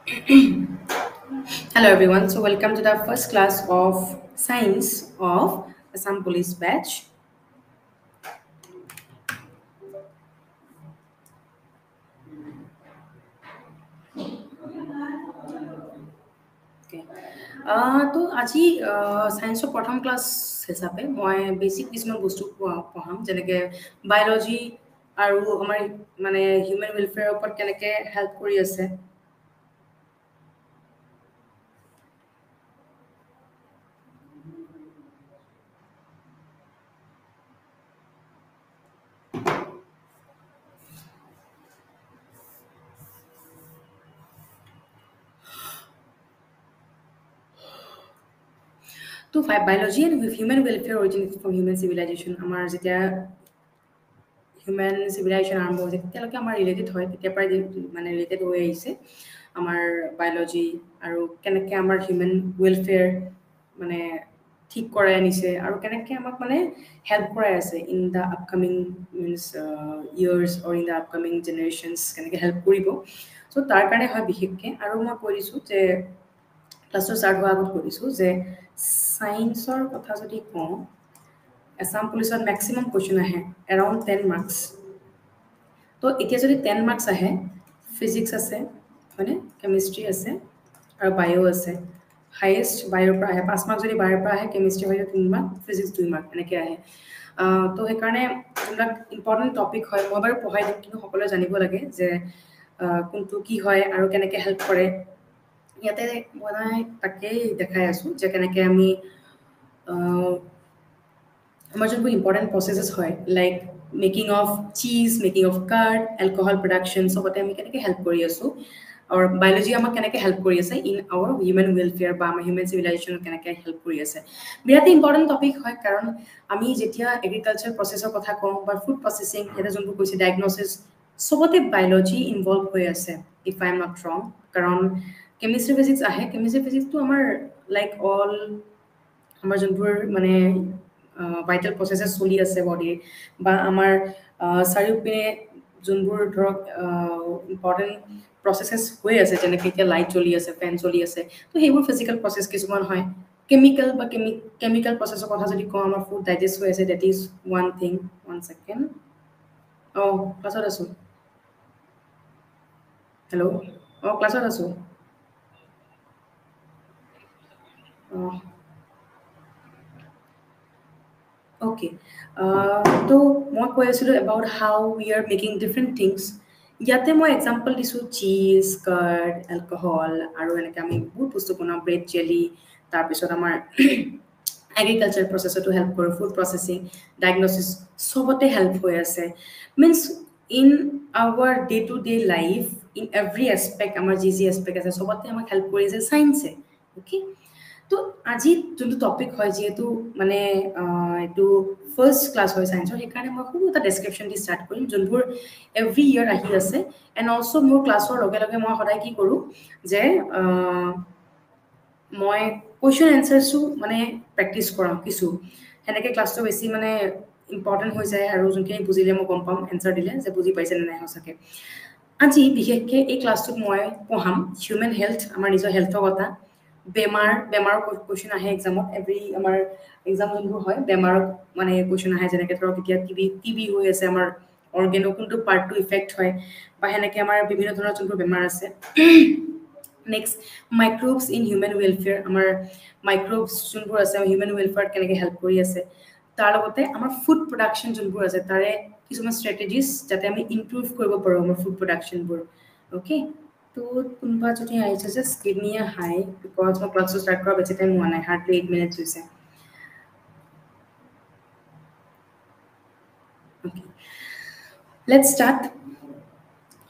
Hello everyone, so welcome to the first class of Science of Assam Police Batch. Okay. তো আজি সায়েন্সৰ প্ৰথম class হিচাপে মই basic কিছুমান বস্তু পঢ়াম যেনেকৈ বায়'লজি আৰু আমাৰ মানে হিউমেন ৱেলফেয়াৰৰ ওপৰত কেনেকৈ হেল্প কৰি আছে। তো biology and human welfare originated from human civilization. আমাৰ যেতিয়া হিউমেন চিভিলাইজেশ্যন আৰম্ভ হৈছে তেতিয়ালৈকে আমাৰ ৰিলেটেড হয়, তেতিয়াৰ পৰাই মানে ৰিলেটেড হৈ আহিছে আমাৰ বায়'লজি আৰু কেনেকৈ আমাৰ হিউমেন ৱেলফেয়াৰ মানে ঠিক কৰাই আনিছে আৰু কেনেকৈ আমাক মানে হেল্প কৰাই আছে in the upcoming means years or in the upcoming generations কেনেকৈ হেল্প কৰিব। চ' তাৰ কাৰণে হয় বিশেষকৈ। আৰু মই কৈ দিছোঁ যে ক্লাছটো ষ্টাৰ্ট হোৱাৰ আগত কৈ দিছোঁ যে ছায়েন্সৰ কথা যদি কওঁ, Assam পুলিচত মেক্সিমাম কুৱেশ্যন আহে এৰাউণ্ড 10 মাৰ্কছ। তো এতিয়া যদি 10 মাৰ্কছ আহে, ফিজিক্স আছে হয়নে, কেমিষ্ট্ৰি আছে আৰু বায়'ও আছে। হায়েষ্ট বায়'ৰ পৰা আহে 5 মাৰ্ক, যদি বায়'ৰ পৰা আহে কেমিষ্ট্ৰি হয় 3 মাৰ্ক, ফিজিক্স 2 মাৰ্ক এনেকৈ আহে। তো সেইকাৰণে যোনবিলাক ইম্পৰ্টেণ্ট টপিক হয় মই বাৰু পঢ়াই দিম, কিন্তু সকলোৱে জানিব লাগে যে কোনটো কি হয় আৰু কেনেকৈ হেল্প কৰে। ইয়াতে মই তাকেই দেখাই আছোঁ যে কেনেকৈ আমি আমাৰ যোনবোৰ ইম্পৰ্টেণ্ট প্ৰচেছেছ হয় like making of cheese, making of card, alcohol production, চবতে আমি কেনেকৈ হেল্প কৰি আছোঁ আৰু বায়'লজি আমাক কেনেকৈ হেল্প কৰি আছে ইন আৱাৰ হিউমেন ৱেলফেয়াৰ বা আমাৰ হিউমেন চিভিলাইজেশ্যনত কেনেকৈ হেল্প কৰি আছে। বিৰাটেই ইম্পৰ্টেণ্ট টপিক হয়, কাৰণ আমি যেতিয়া এগ্ৰিকালচাৰ প্ৰচেছৰ কথা কওঁ বা ফুড প্ৰচেছিং, সিহঁতে যোনবোৰ কৈছে ডায়েগনচিছ, চবতে বায়'লজি ইনভল্ভ হৈ আছে ইফ আই এম নট ৰং। কাৰণ কেমিষ্ট্ৰি ফিজিক্স আহে, কেমিষ্ট্ৰি ফিজিক্সটো আমাৰ লাইক অল আমাৰ যোনবোৰ মানে ভাইটেল প্ৰচেছেছ চলি আছে বডিৰ বা আমাৰ চাৰিওপিনে যোনবোৰ ধৰক ইম্পৰ্টেণ্ট প্ৰচেছেছ হৈ আছে, যেনেকৈ এতিয়া লাইট জ্বলি আছে, ফেন চলি আছে, তো সেইবোৰ ফিজিকেল প্ৰচেছ কিছুমান হয়। কেমিকেল বা কেমিকেল প্ৰচেছৰ কথা যদি কওঁ, আমাৰ ফুড ডাইজেষ্ট হৈ আছে, that is one thing. One second. অঁ ক্লাছত আছোঁ। হেল্ল', অঁ ক্লাছত আছোঁ। অঁ অ'কে। তো মই কৈ আছিলোঁ about how we are making different things. ইয়াতে মই এক্সাম্পল দিছোঁ চীজ, কাৰ্ড, এলকহল আৰু এনেকৈ আমি বহুত বস্তু বনাওঁ, ব্ৰেড জেলি, তাৰপিছত আমাৰ এগ্ৰিকালচাৰ প্ৰচেছতো হেল্প কৰোঁ, ফুড প্ৰচেছিং, ডায়েগনচিছ, চবতে হেল্প হৈ আছে। Means in our day to day life, in every aspect, আমাৰ যি যি এছপেক্ট আছে চবতে আমাক হেল্প কৰি আছে ছায়েন্সে। অ'কে। তো আজি যোনটো টপিক হয়, যিহেতু মানে এইটো ফাৰ্ষ্ট ক্লাছ হয় ছায়েন্সৰ, সেইকাৰণে মই সৰু এটা ডেছক্ৰিপশ্যন দি ষ্টাৰ্ট কৰিম যোনবোৰ এভৰি ইয়েৰ আহি আছে। এণ্ড অলছ' মোৰ ক্লাছৰ লগে লগে মই সদায় কি কৰোঁ যে মই কুৱেশ্যন এনচাৰ্ছো মানে প্ৰেক্টিছ কৰাওঁ কিছু, সেনেকৈ ক্লাছটো বেছি মানে ইম্পৰ্টেণ্ট হৈ যায় আৰু যোনখিনি বুজিলে মই গম পাম এনচাৰ দিলে যে বুজি পাইছে নে নাই সঁচাকৈ। আজি বিশেষকৈ এই ক্লাছটোত মই পঢ়াম হিউমেন হেল্থ, আমাৰ নিজৰ হেল্থৰ কথা। বেমাৰৰ কুৱেশ্যন আহে এক্সামত, এভৰি আমাৰ এক্সাম যোনবোৰ হয় বেমাৰৰ মানে কুৱেশ্যন আহে, যেনেকৈ ধৰক এতিয়া টিবি হৈ আছে, আমাৰ অৰ্গেনৰ কোনটো পাৰ্টটো ইফেক্ট হয়, বা সেনেকৈ আমাৰ বিভিন্ন ধৰণৰ যোনবোৰ বেমাৰ আছে। Next microbes in human welfare, আমাৰ মাইক্ৰ'বছ যোনবোৰ আছে হিউমেন ৱেলফেয়াৰত কেনেকৈ হেল্প কৰি আছে। তাৰ লগতে আমাৰ ফুড প্ৰডাকশ্যন যোনবোৰ আছে তাৰে কিছুমান ষ্ট্ৰেটেজিছ যাতে আমি ইমপ্ৰুভ কৰিব পাৰোঁ আমাৰ ফুড প্ৰডাকশ্যনবোৰ। অ'কে। তো কোনোবা যদি আহিছে যে give me a high, because মই ক্লাছটো ষ্টাৰ্ট কৰা বেছি টাইম হোৱা নাই, হাৰ্ডলি 8 মিনিটছ হৈছে। Okay, let's start.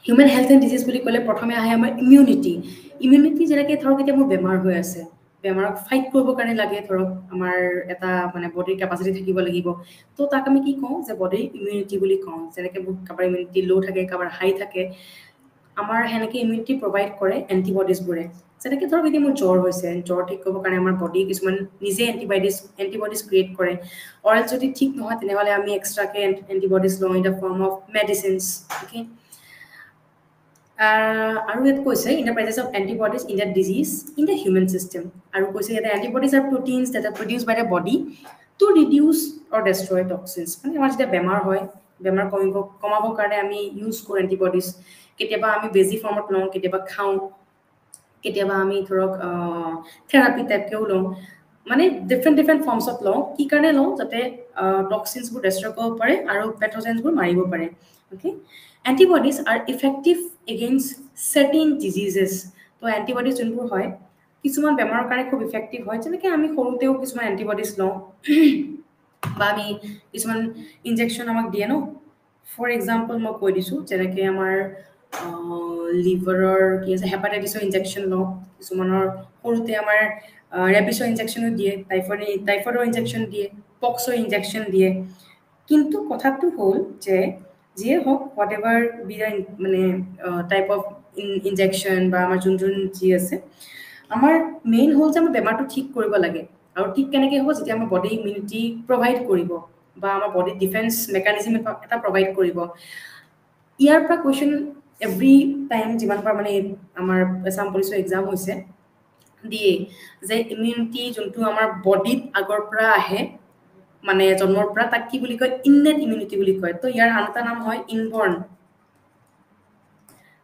Human health and disease বুলি ক'লে প্ৰথমে আহে আমাৰ ইমিউনিটি যেনেকৈ ধৰক এতিয়া মোৰ বেমাৰ হৈ আছে, বেমাৰক ফাইট কৰিবৰ কাৰণে লাগে ধৰক আমাৰ এটা মানে বডিৰ কেপাচিটি থাকিব লাগিব। তো তাক আমি কি কওঁ যে বডিৰ ইমিউনিটি বুলি কওঁ। যেনেকৈ কাৰোবাৰ ইমিউনিটি ল' থাকে, কাৰোবাৰ হাই থাকে, আমাৰ সেনেকৈ ইমিউনিটি প্ৰভাইড কৰে এণ্টিবডিজবোৰে। যেনেকৈ ধৰক এতিয়া মোৰ জ্বৰ হৈছে, জ্বৰ ঠিক কৰিবৰ কাৰণে আমাৰ বডি কিছুমান নিজে এণ্টিবডিজ ক্ৰিয়েট কৰে। অৰেল যদি ঠিক নহয় তেনেহ'লে আমি এক্সট্ৰাকৈ এণ্টিবডিজ লওঁ in the form of medicines. Okay. আৰু ইয়াত কৈছে in the presence of antibodies in the disease in the human system আৰু কৈছে ইয়াতে antibodies are proteins that are produce by the body to reduce or destroy toxins মানে আমাৰ যেতিয়া বেমাৰ হয় বেমাৰ কমাবৰ কাৰণে আমি ইউজ কৰোঁ এণ্টিবডিজ কেতিয়াবা আমি বেজি ফৰ্মত লওঁ কেতিয়াবা খাওঁ কেতিয়াবা আমি ধৰক থেৰাপি টাইপকেও লওঁ মানে ডিফাৰেণ্ট ফৰ্মছত লওঁ কি কাৰণে লওঁ যাতে টক্সিনছবোৰ ডেষ্ট্ৰয় কৰিব পাৰে আৰু পেথজেন্সবোৰ মাৰিব পাৰে okay antibodies are effective against certain diseases তো এণ্টিবডিজ যোনবোৰ হয় কিছুমান বেমাৰৰ কাৰণে খুব ইফেক্টিভ হয় যেনেকৈ আমি সৰুতেও কিছুমান এণ্টিবডিজ লওঁ বা আমি কিছুমান ইনজেকশ্যন আমাক দিয়ে ন ফৰ এক্সাম্পল মই কৈ দিছোঁ যেনেকৈ আমাৰ লিভাৰৰ কি আছে হেপাটাইটিছৰ ইনজেকশ্যন লওঁ কিছুমানৰ সৰুতে আমাৰ ৰেবিছৰ ইনজেকশ্যনো দিয়ে টাইফইডৰ ইনজেকশ্যন দিয়ে পক্সৰ ইনজেকশ্যন দিয়ে কিন্তু কথাটো হ'ল যে যিয়ে হওক হোৱাট এভাৰ বি দ্য মানে টাইপ অফ ইনজেকশ্যন বা আমাৰ যোন যি আছে আমাৰ মেইন হ'ল যে আমাৰ বেমাৰটো ঠিক কৰিব লাগে আৰু ঠিক কেনেকৈ হ'ব যেতিয়া আমাৰ বডি ইমিউনিটি প্ৰভাইড কৰিব বা আমাৰ বডি ডিফেন্স মেকানিজিম এটা প্ৰভাইড কৰিব ইয়াৰ পৰা কুৱেশ্যন এভৰি টাইম যিমান পাৰ মানে আমাৰ আছাম পুলিচৰ এক্সাম হৈছে দিয়ে যে ইমিউনিটি যোনটো আমাৰ বডিত আগৰ পৰা আহে মানে জন্মৰ পৰা তাক কি বুলি কয় ইননেট ইমিউনিটি বুলি কয় তো ইয়াৰ আন এটা নাম হয় ইনবৰ্ণ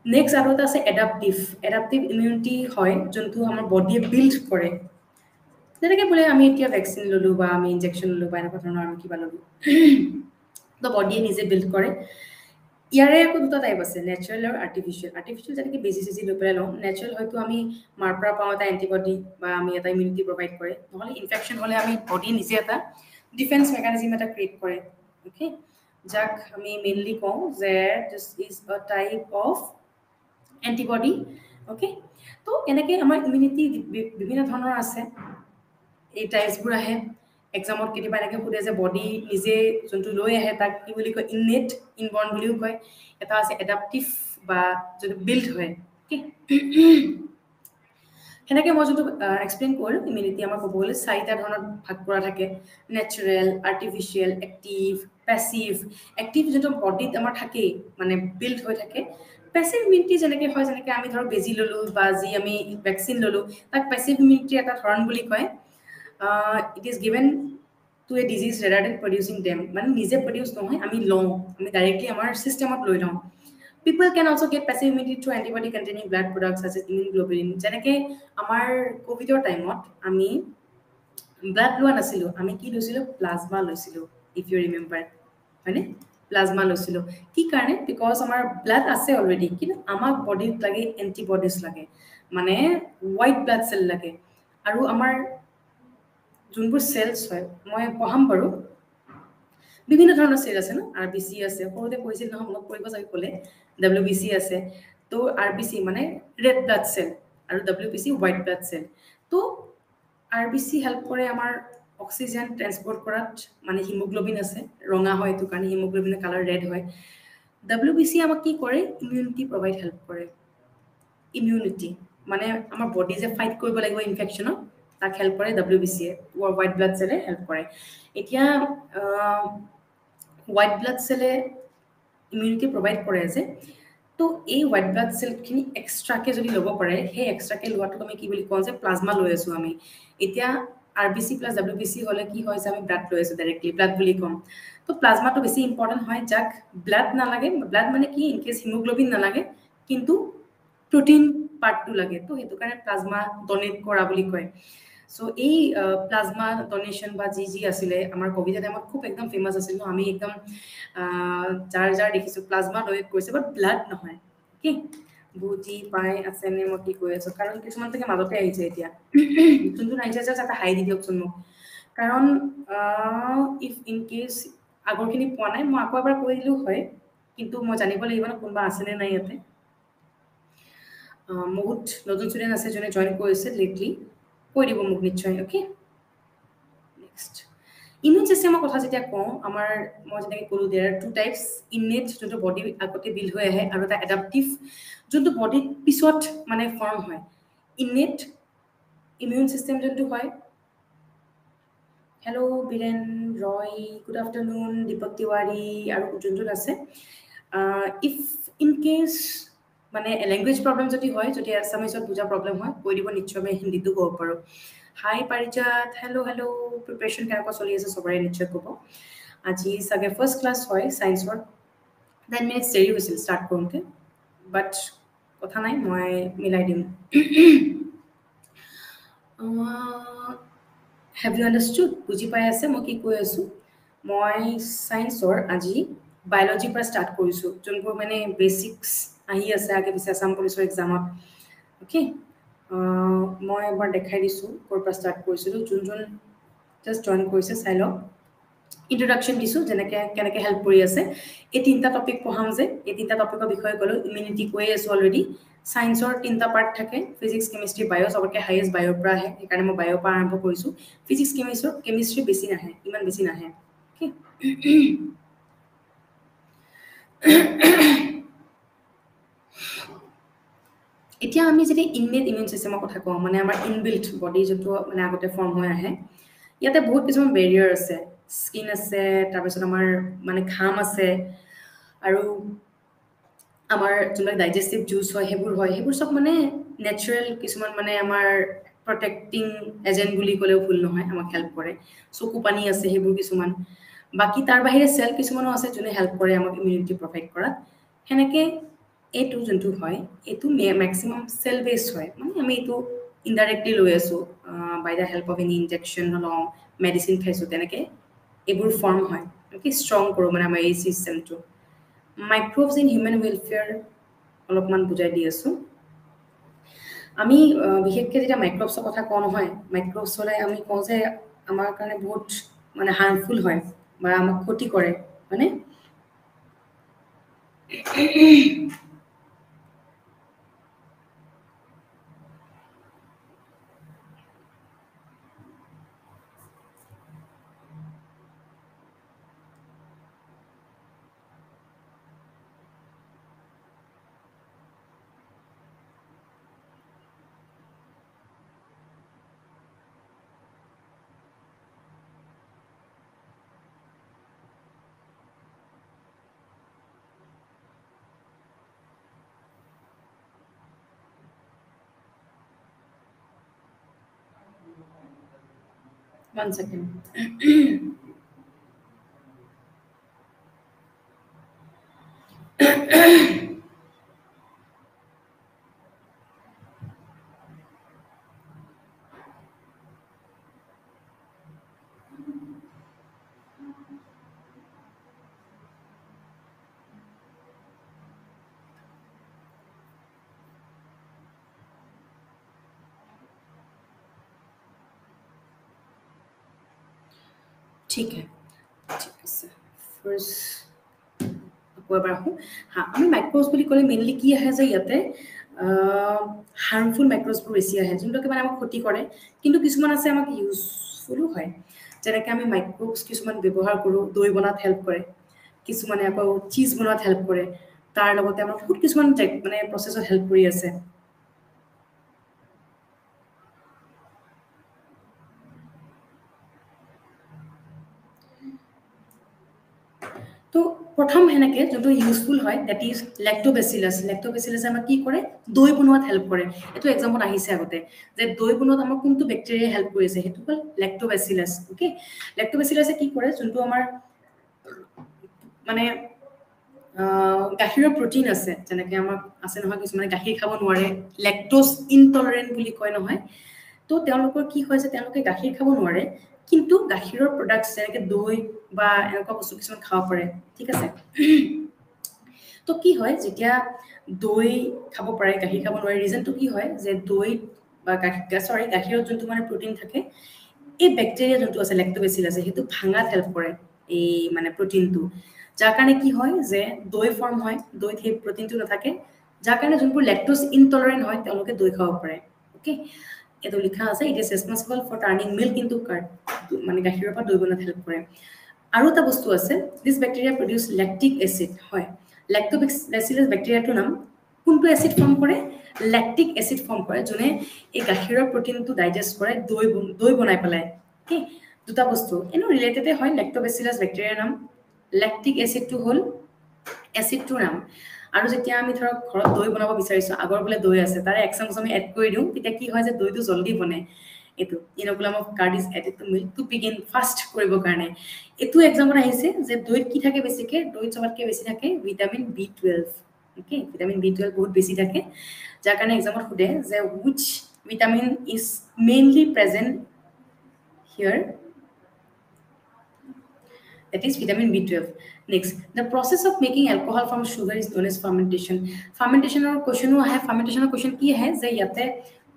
নেক্সট আৰু এটা আছে এডাপ্টিভ ইমিউনিটি হয় যোনটো আমাৰ বডিয়ে বিল্ড কৰে যেনেকৈ বোলে আমি এতিয়া ভেকচিন ল'লোঁ বা আমি ইনজেকশ্যন ল'লোঁ বা এনেকুৱা ধৰণৰ আমি কিবা ল'লোঁ তো বডিয়ে নিজে বিল্ড কৰে ইয়াৰে আকৌ দুটা টাইপ আছে নেচাৰেল আৰু আৰ্টিফিচিয়েল যেনেকৈ বেজি চেজি লৈ পেলাই লওঁ নেচাৰেল হয়তো আমি মাৰ পৰা পাওঁ এটা এণ্টিবডি বা আমি এটা ইমিউনিটি প্ৰভাইড কৰে নহ'লে ইনফেকশ্যন হ'লে আমি বডি নিজে এটা ডিফেন্স মেকানিজিম এটা ক্ৰিয়েট কৰে অ'কে যাক আমি মেইনলি কওঁ যে this is a type of antibody okay তো এনেকৈ আমাৰ ইমিউনিটি বিভিন্ন ধৰণৰ আছে এই টাইপছবোৰ আহে এক্সামত কেতিয়াবা এনেকৈ সোধে যে বডি নিজে যোনটো লৈ আহে তাক কি বুলি কয় ইননেট ইনবৰ্ণ বুলিও কয় এটা আছে এডাপ্টিভ বা যোনটো বিল্ড হয় অ'কে সেনেকৈ মই যোনটো এক্সপ্লেইন কৰিলোঁ ইমিউনিটি আমাৰ ক'ব গ'লে চাৰিটা ধৰণত ভাগ কৰা থাকে নেচাৰেল আৰ্টিফিচিয়েল এক্টিভ যোনটো বডিত আমাৰ থাকেই মানে বিল্ড হৈ থাকে পেচিভ ইমিউনিটি যেনেকৈ হয় যেনেকৈ আমি ধৰক বেজি ল'লোঁ বা যি আমি ভেকচিন ল'লোঁ তাক পেচিভ ইমিউনিটিৰ এটা ধৰণ বুলি কয় it is given to a disease rather than producing them মানে নিজে প্ৰডিউচ নহয় আমি লওঁ আমি ডাইৰেক্টলি আমাৰ চিষ্টেমত লৈ লওঁ people can also' get passive immunity through antibody containing blood products as immunoglobulin যেনেকৈ আমাৰ ক'ভিডৰ টাইমত আমি ব্লাড লোৱা নাছিলোঁ আমি কি লৈছিলোঁ প্লাজমা লৈছিলোঁ ইফ ইউ ৰিমেম্বাৰ হয়নে প্লাজমা লৈছিলোঁ কি কাৰণে বিকজ আমাৰ ব্লাড আছে অলৰেডি কিন্তু আমাক বডিত লাগে এণ্টিবডিজ লাগে মানে হোৱাইট ব্লাড চেল লাগে আৰু আমাৰ যোনবোৰ চেলছ হয় মই পঢ়াম বাৰু বিভিন্ন ধৰণৰ চেল আছে ন আৰ বি চি আছে সৰুতে কৈছিল নহয় মনত পৰিব চাগে ক'লে WBC আছে তো RBC মানে ৰেড ব্লাড চেল আৰু WBC হোৱাইট ব্লাড চেল তো RBC হেল্প কৰে আমাৰ অক্সিজেন ট্ৰেন্সপৰ্ট কৰাত মানে হিমোগ্লোবিন আছে ৰঙা হয় এইটো কাৰণে হিমোগ্লোবিনৰ কালাৰ ৰেড হয় WBC আমাক কি কৰে ইমিউনিটি প্ৰভাইড হেল্প কৰে ইমিউনিটি মানে আমাৰ বডি যে ফাইট কৰিব লাগিব ইনফেকশ্যনত তাক হেল্প কৰে WBCয়ে হোৱাইট ব্লাড চেলে হেল্প কৰে এতিয়া হোৱাইট ব্লাড চেলে ইমিউনিটি প্ৰভাইড কৰে যে তো এই হোৱাইট ব্লাড চেলখিনি এক্সট্ৰাকৈ যদি ল'ব পাৰে সেই এক্সট্ৰাকৈ লোৱাটোক আমি কি বুলি কওঁ যে প্লাজমা লৈ আছোঁ আমি এতিয়া RBC প্লাছ WBC হ'লে কি হয় যে আমি ব্লাড লৈ আছোঁ ডাইৰেক্টলি ব্লাড বুলি ক'ম তো প্লাজমাটো বেছি ইম্পৰ্টেণ্ট হয় যাক ব্লাড নালাগে ব্লাড মানে কি ইনকেছ হিমোগ্লোবিন নালাগে কিন্তু প্ৰটিন পাৰ্টটো লাগে তো সেইটো কাৰণে প্লাজমা ডনেট কৰা বুলি কয় চ' এই প্লাজমা ডনেশ্যন বা যি আছিলে আমাৰ ক'ভিডৰ টাইমত খুব একদম ফেমাছ আছিল ন আমি একদম যাৰ দেখিছোঁ প্লাজমা ডনেট কৰিছে বাট ব্লাড নহয় অ'কে বুজি পাই আছেনে মই কি কৈ আছোঁ কাৰণ কিছুমান চাগে মাজতে আহিছে এতিয়া যোনটো আহিছে জাষ্ট এটা হাই দি দিয়কচোন মোক কাৰণ ইফ ইন কেছ আগৰখিনি পোৱা নাই মই আকৌ এবাৰ কৈ দিলোঁ হয় কিন্তু মই জানিব লাগিব ন কোনোবা আছেনে নাই ইয়াতে বহুত নতুন ষ্টুডেণ্ট আছে যোনে জইন কৰিছে লেটলি কৈ দিব মোক নিশ্চয় অ'কে নেক্সট ইমিউন চিষ্টেমৰ কথা যেতিয়া কওঁ আমাৰ মই যেনেকৈ ক'লোঁ দেৰ টু টাইপছ ইননেট যোনটো বডি আগতে বিল্ড হৈ আহে আৰু এটা এডাপ্টিভ যোনটো বডিত পিছত মানে ফৰ্ম হয় ইননেট ইমিউন চিষ্টেম যোনটো হয় হেল্ল' বীৰেন ৰয় গুড আফটাৰনুন দীপক তিৱাৰী আৰু যোন আছে ইফ ইন কেছ মানে ল্যাঙ্গুৱেজ প্ৰবলেম যদি হয়, যদি আছামিছত বুজা প্ৰবলেম হয়, কৈ দিব নিশ্চয় মই হিন্দীতো ক'ব পাৰোঁ। হাই পাৰিজাত, হেল্ল' প্ৰিপাৰেশ্যন কেনেকুৱা চলি আছে চবৰে নিশ্চয় ক'ব। আজি চাগে ফাৰ্ষ্ট ক্লাছ হয় ছায়েন্সৰ, 10 মিনিটছ দেৰি হৈছিল ষ্টাৰ্ট কৰোঁতে, বাট কথা নাই, মই মিলাই দিম। Have you understood? বুজি পাই আছে মই কি কৈ আছোঁ? মই ছায়েন্সৰ আজি বায়'লজিৰ পৰা ষ্টাৰ্ট কৰিছোঁ, যোনবোৰ মানে বেচিক্স আহি আছে আগে পিছে আছাম পুলিচৰ এক্সামত। অ'কে, মই এবাৰ দেখাই দিছোঁ ক'ৰ পৰা ষ্টাৰ্ট কৰিছিলোঁ। যোন জাষ্ট জইন কৰিছে চাই লওক। ইন্ট্ৰডাকশ্যন দিছোঁ, যেনেকৈ কেনেকৈ হেল্প কৰি আছে। এই 3টা টপিক পঢ়াম যে, এই 3টা টপিকৰ বিষয়ে ক'লোঁ। ইমিউনিটি কৈয়ে আছোঁ অলৰেডি। ছায়েন্সৰ 3টা পাৰ্ট থাকে, ফিজিক্স, কেমিষ্ট্ৰি, বায়'। চবতকৈ হায়েষ্ট বায়'ৰ পৰা আহে, সেইকাৰণে মই বায়'ৰ পৰা আৰম্ভ কৰিছোঁ। ফিজিক্স, কেমিষ্ট্ৰি বেছি নাহে, ইমান বেছি নাহে। অ'কে, এতিয়া আমি যদি ইননেট ইমিউন ছিষ্টেমৰ কথা কওঁ, মানে আমাৰ ইনবিল্ট বডি যোনটো মানে আগতে ফৰ্ম হৈ আহে, ইয়াতে বহুত কিছুমান বেৰিয়াৰ আছে। স্কিন আছে, তাৰপিছত আমাৰ মানে ঘাম আছে, আৰু আমাৰ যোনবিলাক ডাইজেষ্টিভ জুচ হয় সেইবোৰ চব মানে নেচাৰেল কিছুমান মানে আমাৰ প্ৰটেক্টিং এজেণ্ট বুলি ক'লেও ভুল নহয়, আমাক হেল্প কৰে। চকু পানী আছে সেইবোৰ কিছুমান। বাকী তাৰ বাহিৰে চেল কিছুমানো আছে যোনে হেল্প কৰে আমাক ইমিউনিটি প্ৰভাইড কৰাত। সেনেকৈ এইটো যোনটো হয়, এইটো মেক্সিমাম চেল বেছড হয়, মানে আমি এইটো ইনডাইৰেক্টলি লৈ আছোঁ by the help of any injection লওঁ, মেডিচিন খাইছোঁ, তেনেকৈ এইবোৰ ফৰ্ম হয়। অ'কে, ষ্ট্ৰং কৰোঁ মানে আমাৰ এই ছিষ্টেমটো। মাইক্ৰ'বছ ইন হিউমেন ৱেলফেয়াৰ অলপমান বুজাই দি আছোঁ। আমি বিশেষকৈ যেতিয়া মাইক্ৰ'বছৰ কথা কওঁ নহয়, মাইক্ৰ'বছ হ'লে আমি কওঁ যে আমাৰ কাৰণে বহুত মানে হাৰ্মফুল হয় বা আমাক ক্ষতি কৰে, হয়নে? One second. ঠিক আছে, ফাৰ্ষ্ট আকৌ এবাৰ আহোঁ। আমি মাইক্ৰ'জ বুলি ক'লে মেইনলি কি আহে যে ইয়াতে হাৰ্মফুল মাইক্ৰ'জবোৰ বেছি আহে, যোনটোকে মানে আমাক ক্ষতি কৰে। কিন্তু কিছুমান আছে আমাক ইউজফুলো হয়, যেনেকৈ আমি মাইক্ৰ'জ কিছুমান ব্যৱহাৰ কৰোঁ, দৈ বনাত হেল্প কৰে, কিছুমানে আকৌ চীজ বনোৱাত হেল্প কৰে, তাৰ লগতে আমাক বহুত কিছুমান মানে প্ৰচেছত হেল্প কৰি আছে। তো প্ৰথম সেনেকৈ যোনটো ইউজফুল হয়, ডেট ইজ লেক্টোবেচিলাছ। লেক্টোবেচিলাছে আমাক কি কৰে? দৈ বনোৱাত হেল্প কৰে। এইটো এক্সামত আহিছে আগতে, যে দৈ বনোৱাত আমাক কোনটো বেক্টেৰিয়াই হেল্প কৰিছে, সেইটো হ'ল লেক্টোবেচিলাছ। অ'কে, লেক্টোবেচিলাছে কি কৰে? যোনটো আমাৰ মানে গাখীৰৰ প্ৰটিন আছে, যেনেকৈ আমাৰ আছে নহয় কিছুমানে গাখীৰ খাব নোৱাৰে, লেক্টোজ ইনটলাৰেণ্ট বুলি কয় নহয়। তো তেওঁলোকৰ কি হয় যে তেওঁলোকে গাখীৰ খাব নোৱাৰে, কিন্তু গাখীৰৰ প্ৰডাক্টছ যেনেকৈ দৈ বা এনেকুৱা বস্তু কিছুমান খাব পাৰে, ঠিক আছে? তো কি হয়, যেতিয়া দৈ খাব পাৰে, গাখীৰ খাব নোৱাৰে, ৰিজনটো কি হয় যে দৈ বা গাখীৰত যোনটো মানে প্ৰটিন থাকে, এই বেক্টেৰিয়া যোনটো আছে লেক্টোবেচিলাছে সেইটো ভাঙাত হেল্প কৰে, এই মানে প্ৰটিনটো। যাৰ কাৰণে কি হয় যে দৈ ফৰ্ম হয়, দৈত সেই প্ৰটিনটো নাথাকে, যাৰ কাৰণে যোনবোৰ লেক্টোজ ইনটলাৰেণ্ট হয় তেওঁলোকে দৈ খাব পাৰে। অ'কে, এইটো লিখা আছে, it is responsible for turning milk into curd, মানে গাখীৰৰ পৰা দৈ বনোৱাত হেল্প কৰে। আৰু এটা বস্তু আছে, দিছ বেক্টেৰিয়া প্ৰডিউচ লেক্টিক এচিড। হয়, লেক্টোবেচিলাছ বেক্টেৰিয়াটোৰ নাম, কোনটো এচিড ফৰ্ম কৰে? লেক্টিক এচিড ফৰ্ম কৰে, যোনে এই গাখীৰৰ প্ৰটিনটো ডাইজেষ্ট কৰে, দৈ বনাই পেলাই। অ'কে, দুটা বস্তু এনেও ৰিলেটেডে হয়, লেক্টোবেচিলাছ বেক্টেৰিয়াৰ নাম, লেক্টিক এচিডটো হ'ল এচিডটোৰ নাম। আৰু যেতিয়া আমি ধৰক ঘৰত দৈ বনাব বিচাৰিছো আগৰ বোলে দৈ আছে তাৰে এক চামুচ আমি এড কৰি দিওঁ তেতিয়া কি হয় যে দৈটো জলদি বনে এটো inoculum of curd is added to milk to begin fast কৰিবৰ কাৰণে এটো এক্সাম্পল আহিছে যে দৈত কি থাকে বেছিকে দৈত চবতকে বেছি থাকে vitamin B12 okay vitamin B12 বহুত বেছি থাকে যাৰ কাৰণে এক্সামত খুদে যে which vitamin is mainly present here that is vitamin B12 next the process of making alcohol from sugar is known as fermentation fermentation or question hai fermentation or question ki hai je yate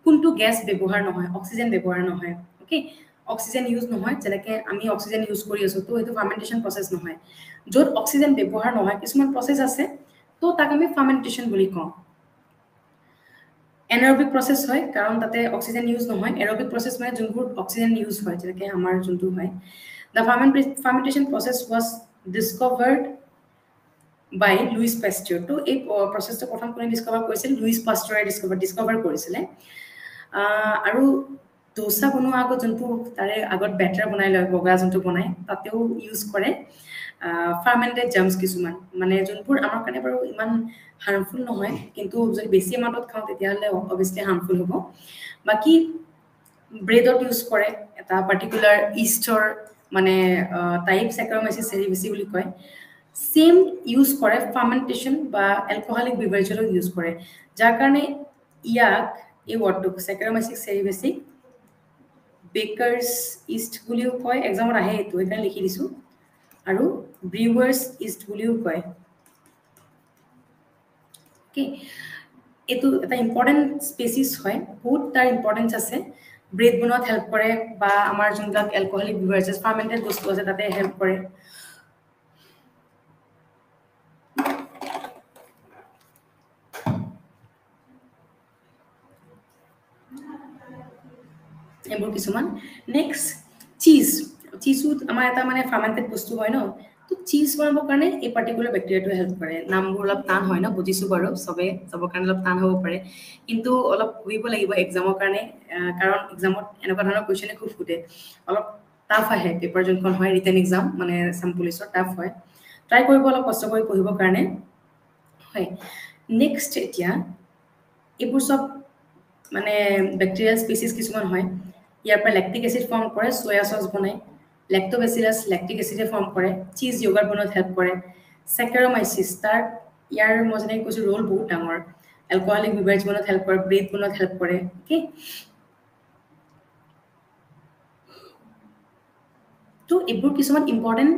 kuntu gas ব্যবহার নহয় oxygen ব্যবহার নহয় okay oxygen use নহয় যেনেকে আমি oxygen use কৰি আছো তো এটো ফার্মেন্টেশন প্রসেস নহয় যত অক্সিজেন ব্যবহার নহয় কিছুমান প্রসেস আছে তো তাক আমি ফার্মেন্টেশন বুলি কওঁ এনাৰবিক প্ৰসেস হয় কাৰণ তাতে অক্সিজেন ইউজ নহয় এৰবিক প্ৰসেস মানে যোনবোৰ অক্সিজেন ইউজ হয় যেনেকে আমাৰ যোনটো হয় the fermentation process was discovered by Louis Pasteur তো এই প্ৰসেসটো প্ৰথম কোনে ডিসকভাৰ কৰিছিল লুইস পাস্টৰে ডিসকভাৰ কৰিছিলে আৰু দোসা বনোৱা আগত যোনটো তাৰে আগত বেটাৰ বনাই লয় বগা যোনটো বনাই তাতেও ইউজ কৰে ফাৰ্মেন্টেড জামস কিছুমান মানে যোনবোৰ আমাৰ কাৰণে বাৰু ইমান হাৰ্মফুল নহয় কিন্তু যদি বেছি এমাউন্টত খাওঁ তেতিয়াহলে অবভিয়াসলি হাৰ্মফুল হ'ব বাকি ব্ৰেডত ইউজ কৰে এটা পাৰ্টিকুলাৰ ইষ্টৰ মানে টাইপ স্যাকাৰোমাইসিস সেৰিবেসি বুলি কয় সেম ইউজ কৰে ফাৰ্মেন্টেশন বা অ্যালকোহলিক বিভাৰেজেৰো ইউজ কৰে যাৰ কাৰণে ইয়াক এই ওয়াৰ্ডটো স্যাকাৰোমাইসিস সেৰিবেসি বেকাৰ্স ইষ্ট বুলিও কয় এক্সামত আহে এটো এটা লিখি দিছো আৰু ব্ৰিউয়াৰ্স ইষ্ট বুলিও কয় ওকে এটো এটা ইম্পৰ্টেন্ট স্পেচিছ হয় বহুত তাৰ ইম্পৰ্টেন্স আছে ব্ৰেড বনোৱাত হেল্প কৰে বা আমাৰ যোনবিলাক অ্যালকোহলিক বিভাৰেজেস ফাৰ্মেন্টেড বস্তু আছে তাতে হেল্প কৰে এবোৰ কিছুমান নেক্সট চিজত আমাৰ এটা মানে ফাৰ্মেন্টেড বস্তু হয় ন তো চিজ বনাবৰ কাৰণে এই পাৰ্টিকুলাৰ ব্যাকটেৰিয়াটো হেল্প কৰে নামবোৰ অলপ টান হয় ন বুজিছো বাৰু সবৰ কাৰণে অলপ টান হ'ব পাৰে কিন্তু অলপ বুজিব লাগিব এক্সামৰ কাৰণে কাৰণ এক্সামত এনেকুৱা ধৰণৰ কোৱেশ্চনে খুব ফুটে অলপ টাফ আহে পেপাৰ যোনখন হয় ৰিটেন এক্সাম মানে সাম পুলিচৰ টাফ হয় ট্ৰাই কৰিব অলপ কষ্ট কৰি পঢ়িবৰ কাৰণে হয় নেক্সট এতিয়া এইবোৰ সব মানে ব্যাকটেৰিয়াল স্পেচিছ কিছুমান হয় ইয়াৰ পৰা ল্যাকটিক এসিড ফৰ্ম কৰে সোয়া সস বনায় ল্যাক্টোবাসিলাস ল্যাকটিক এসিডে ফৰ্ম কৰে চিজ যোগাৰ বনোৱাত হেল্প কৰে স্যাকাৰোমাইসিস তাৰ ইয়াৰ মজনে কৈছো ৰোল বহুত ডাঙৰ অ্যালকোহলিক বিভাৰেজ বনোৱাত হেল্প কৰে ব্ৰেড বনোৱাত হেল্প কৰে ওকে তো এইবোৰ কিছুমান ইম্পৰ্টেন্ট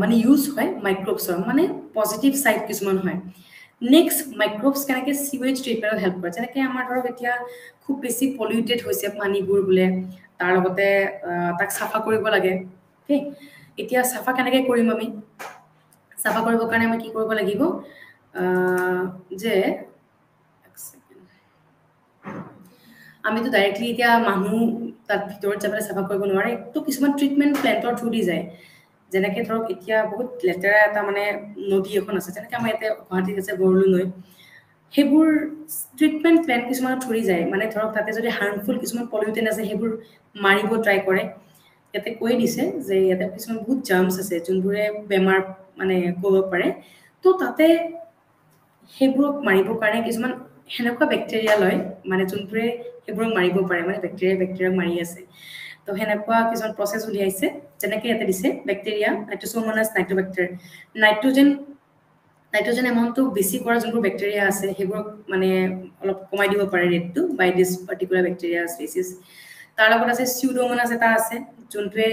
মানে ইউজ হয় মাইক্ৰোবছৰ মানে পজিটিভ সাইড কিছুমান হয় নেক্সট মাইক্ৰোবছ কেনেকে সিৱেজ ট্ৰিটমেন্টত হেল্প কৰে যেনেকে আমাৰ ধৰক এতিয়া খুব বেছি পলিউটেড হৈছে পানীবোৰ বুলে তাৰ লগতে তাক সাফা কৰিব লাগে ওকে এতিয়া সাফা কেনেকে কৰিম আমি সাফা কৰিবৰ কাৰণে আমি কি কৰিব লাগিব যে আমি তো ডাইৰেক্টলি এতিয়া মানুহ তাত ভিতৰত যাবলৈ সাফা কৰিব নোৱাৰে তো কিছুমান ট্ৰিটমেন্ট প্লেন্টৰ থ্ৰু দি যায় যেনেকে ধৰক এতিয়া বহুত লেতেৰা এটা মানে নদী এখন আছে যেনেকে আমাৰ ইয়াতে গুৱাহাটীত আছে বৰলু নৈ হেবোৰ ট্ৰিটমেন্ট প্লেন কিছুমান থৰি যায় মানে ধৰক তাতে যদি হাৰ্মফুল কিছুমান পলিউটেন আছে হেবোৰ মাৰিব ট্ৰাই কৰে ইয়াতে কৈ দিছে যে ইয়াতে কিছুমান বহুত জাৰ্মছ আছে যোনবোৰে বেমাৰ মানে কৰিব পাৰে তো তাতে হেবোৰক মাৰিবৰ কাৰণে কিছুমান হেনেকুৱা ব্যাকটেৰিয়া লয় মানে যোনবোৰে হেবোৰক মাৰিব পাৰে মানে ব্যাকটেৰিয়া মাৰি আছে তো হেনেকুৱা কিছুমান প্ৰসেস উলিয়াইছে যেনেকে ইয়াতে দিছে ব্যাকটেৰিয়া নাইট্ৰোসোমোনাছ নাইট্ৰোব্যাক্টাৰ নাইট্ৰোজেন এমাউন্টটো বেছি কৰা যোনবোৰ ব্যাকটেৰিয়া আছে হেবোৰক মানে অলপ কমাই দিব পাৰে ৰেটটো বাই দিস পাৰ্টিকুলাৰ ব্যাকটেৰিয়া স্পেচিছ তাৰ লগত আছে সিউডোমোনাছ এটা আছে যোনটোৱে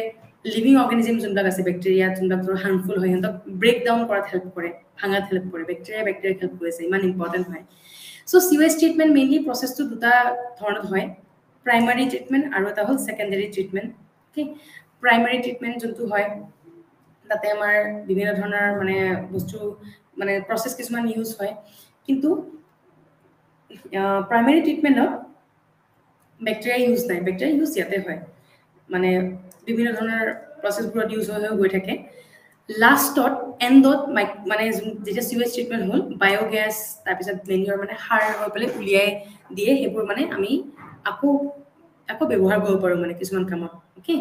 লিভিং অৰ্গানিজম যোনবিলাক আছে ব্যাকটেৰিয়া যোনবিলাক হাৰ্মফুল হয় হেতক ব্ৰেক ডাউন কৰাত হেল্প কৰে ভাঙাত হেল্প কৰে ব্যাকটেৰিয়া হেল্প কৰিছে ইমান ইম্পৰ্টেন্ট হয় সো সিৱেজ ট্ৰিটমেন্ট মেইনলি প্ৰসেসটো দুটা ধৰণত হয় প্ৰাইমাৰী ট্ৰিটমেন্ট আৰু এটা হল secondary treatment okay primary treatment যোনটো হয় তাতে আমাৰ বিভিন্ন ধৰণৰ মানে বস্তু মানে প্ৰসেস কিছুমান ইউজ হয় কিন্তু প্ৰাইমাৰী ট্ৰিটমেন্টত ব্যাকটেৰিয়া ইউজ নাই ব্যাকটেৰিয়া ইউজ ইয়াতে হয় মানে বিভিন্ন ধৰণৰ প্ৰসেসবোৰ ইউজ হৈ গৈ থাকে লাষ্টত এন্ডত মানে যেতিয়া সিৱেজ ট্ৰিটমেন্ট হল বায়োগ্যাস তাৰ পিছত মেনিউৰ মানে সাৰ হৈ পেলে উলিয়াই দিয়ে হেবোৰ মানে আমি আকৌ ব্যৱহাৰ কৰিব পাৰো মানে কিছুমান কামত ওকে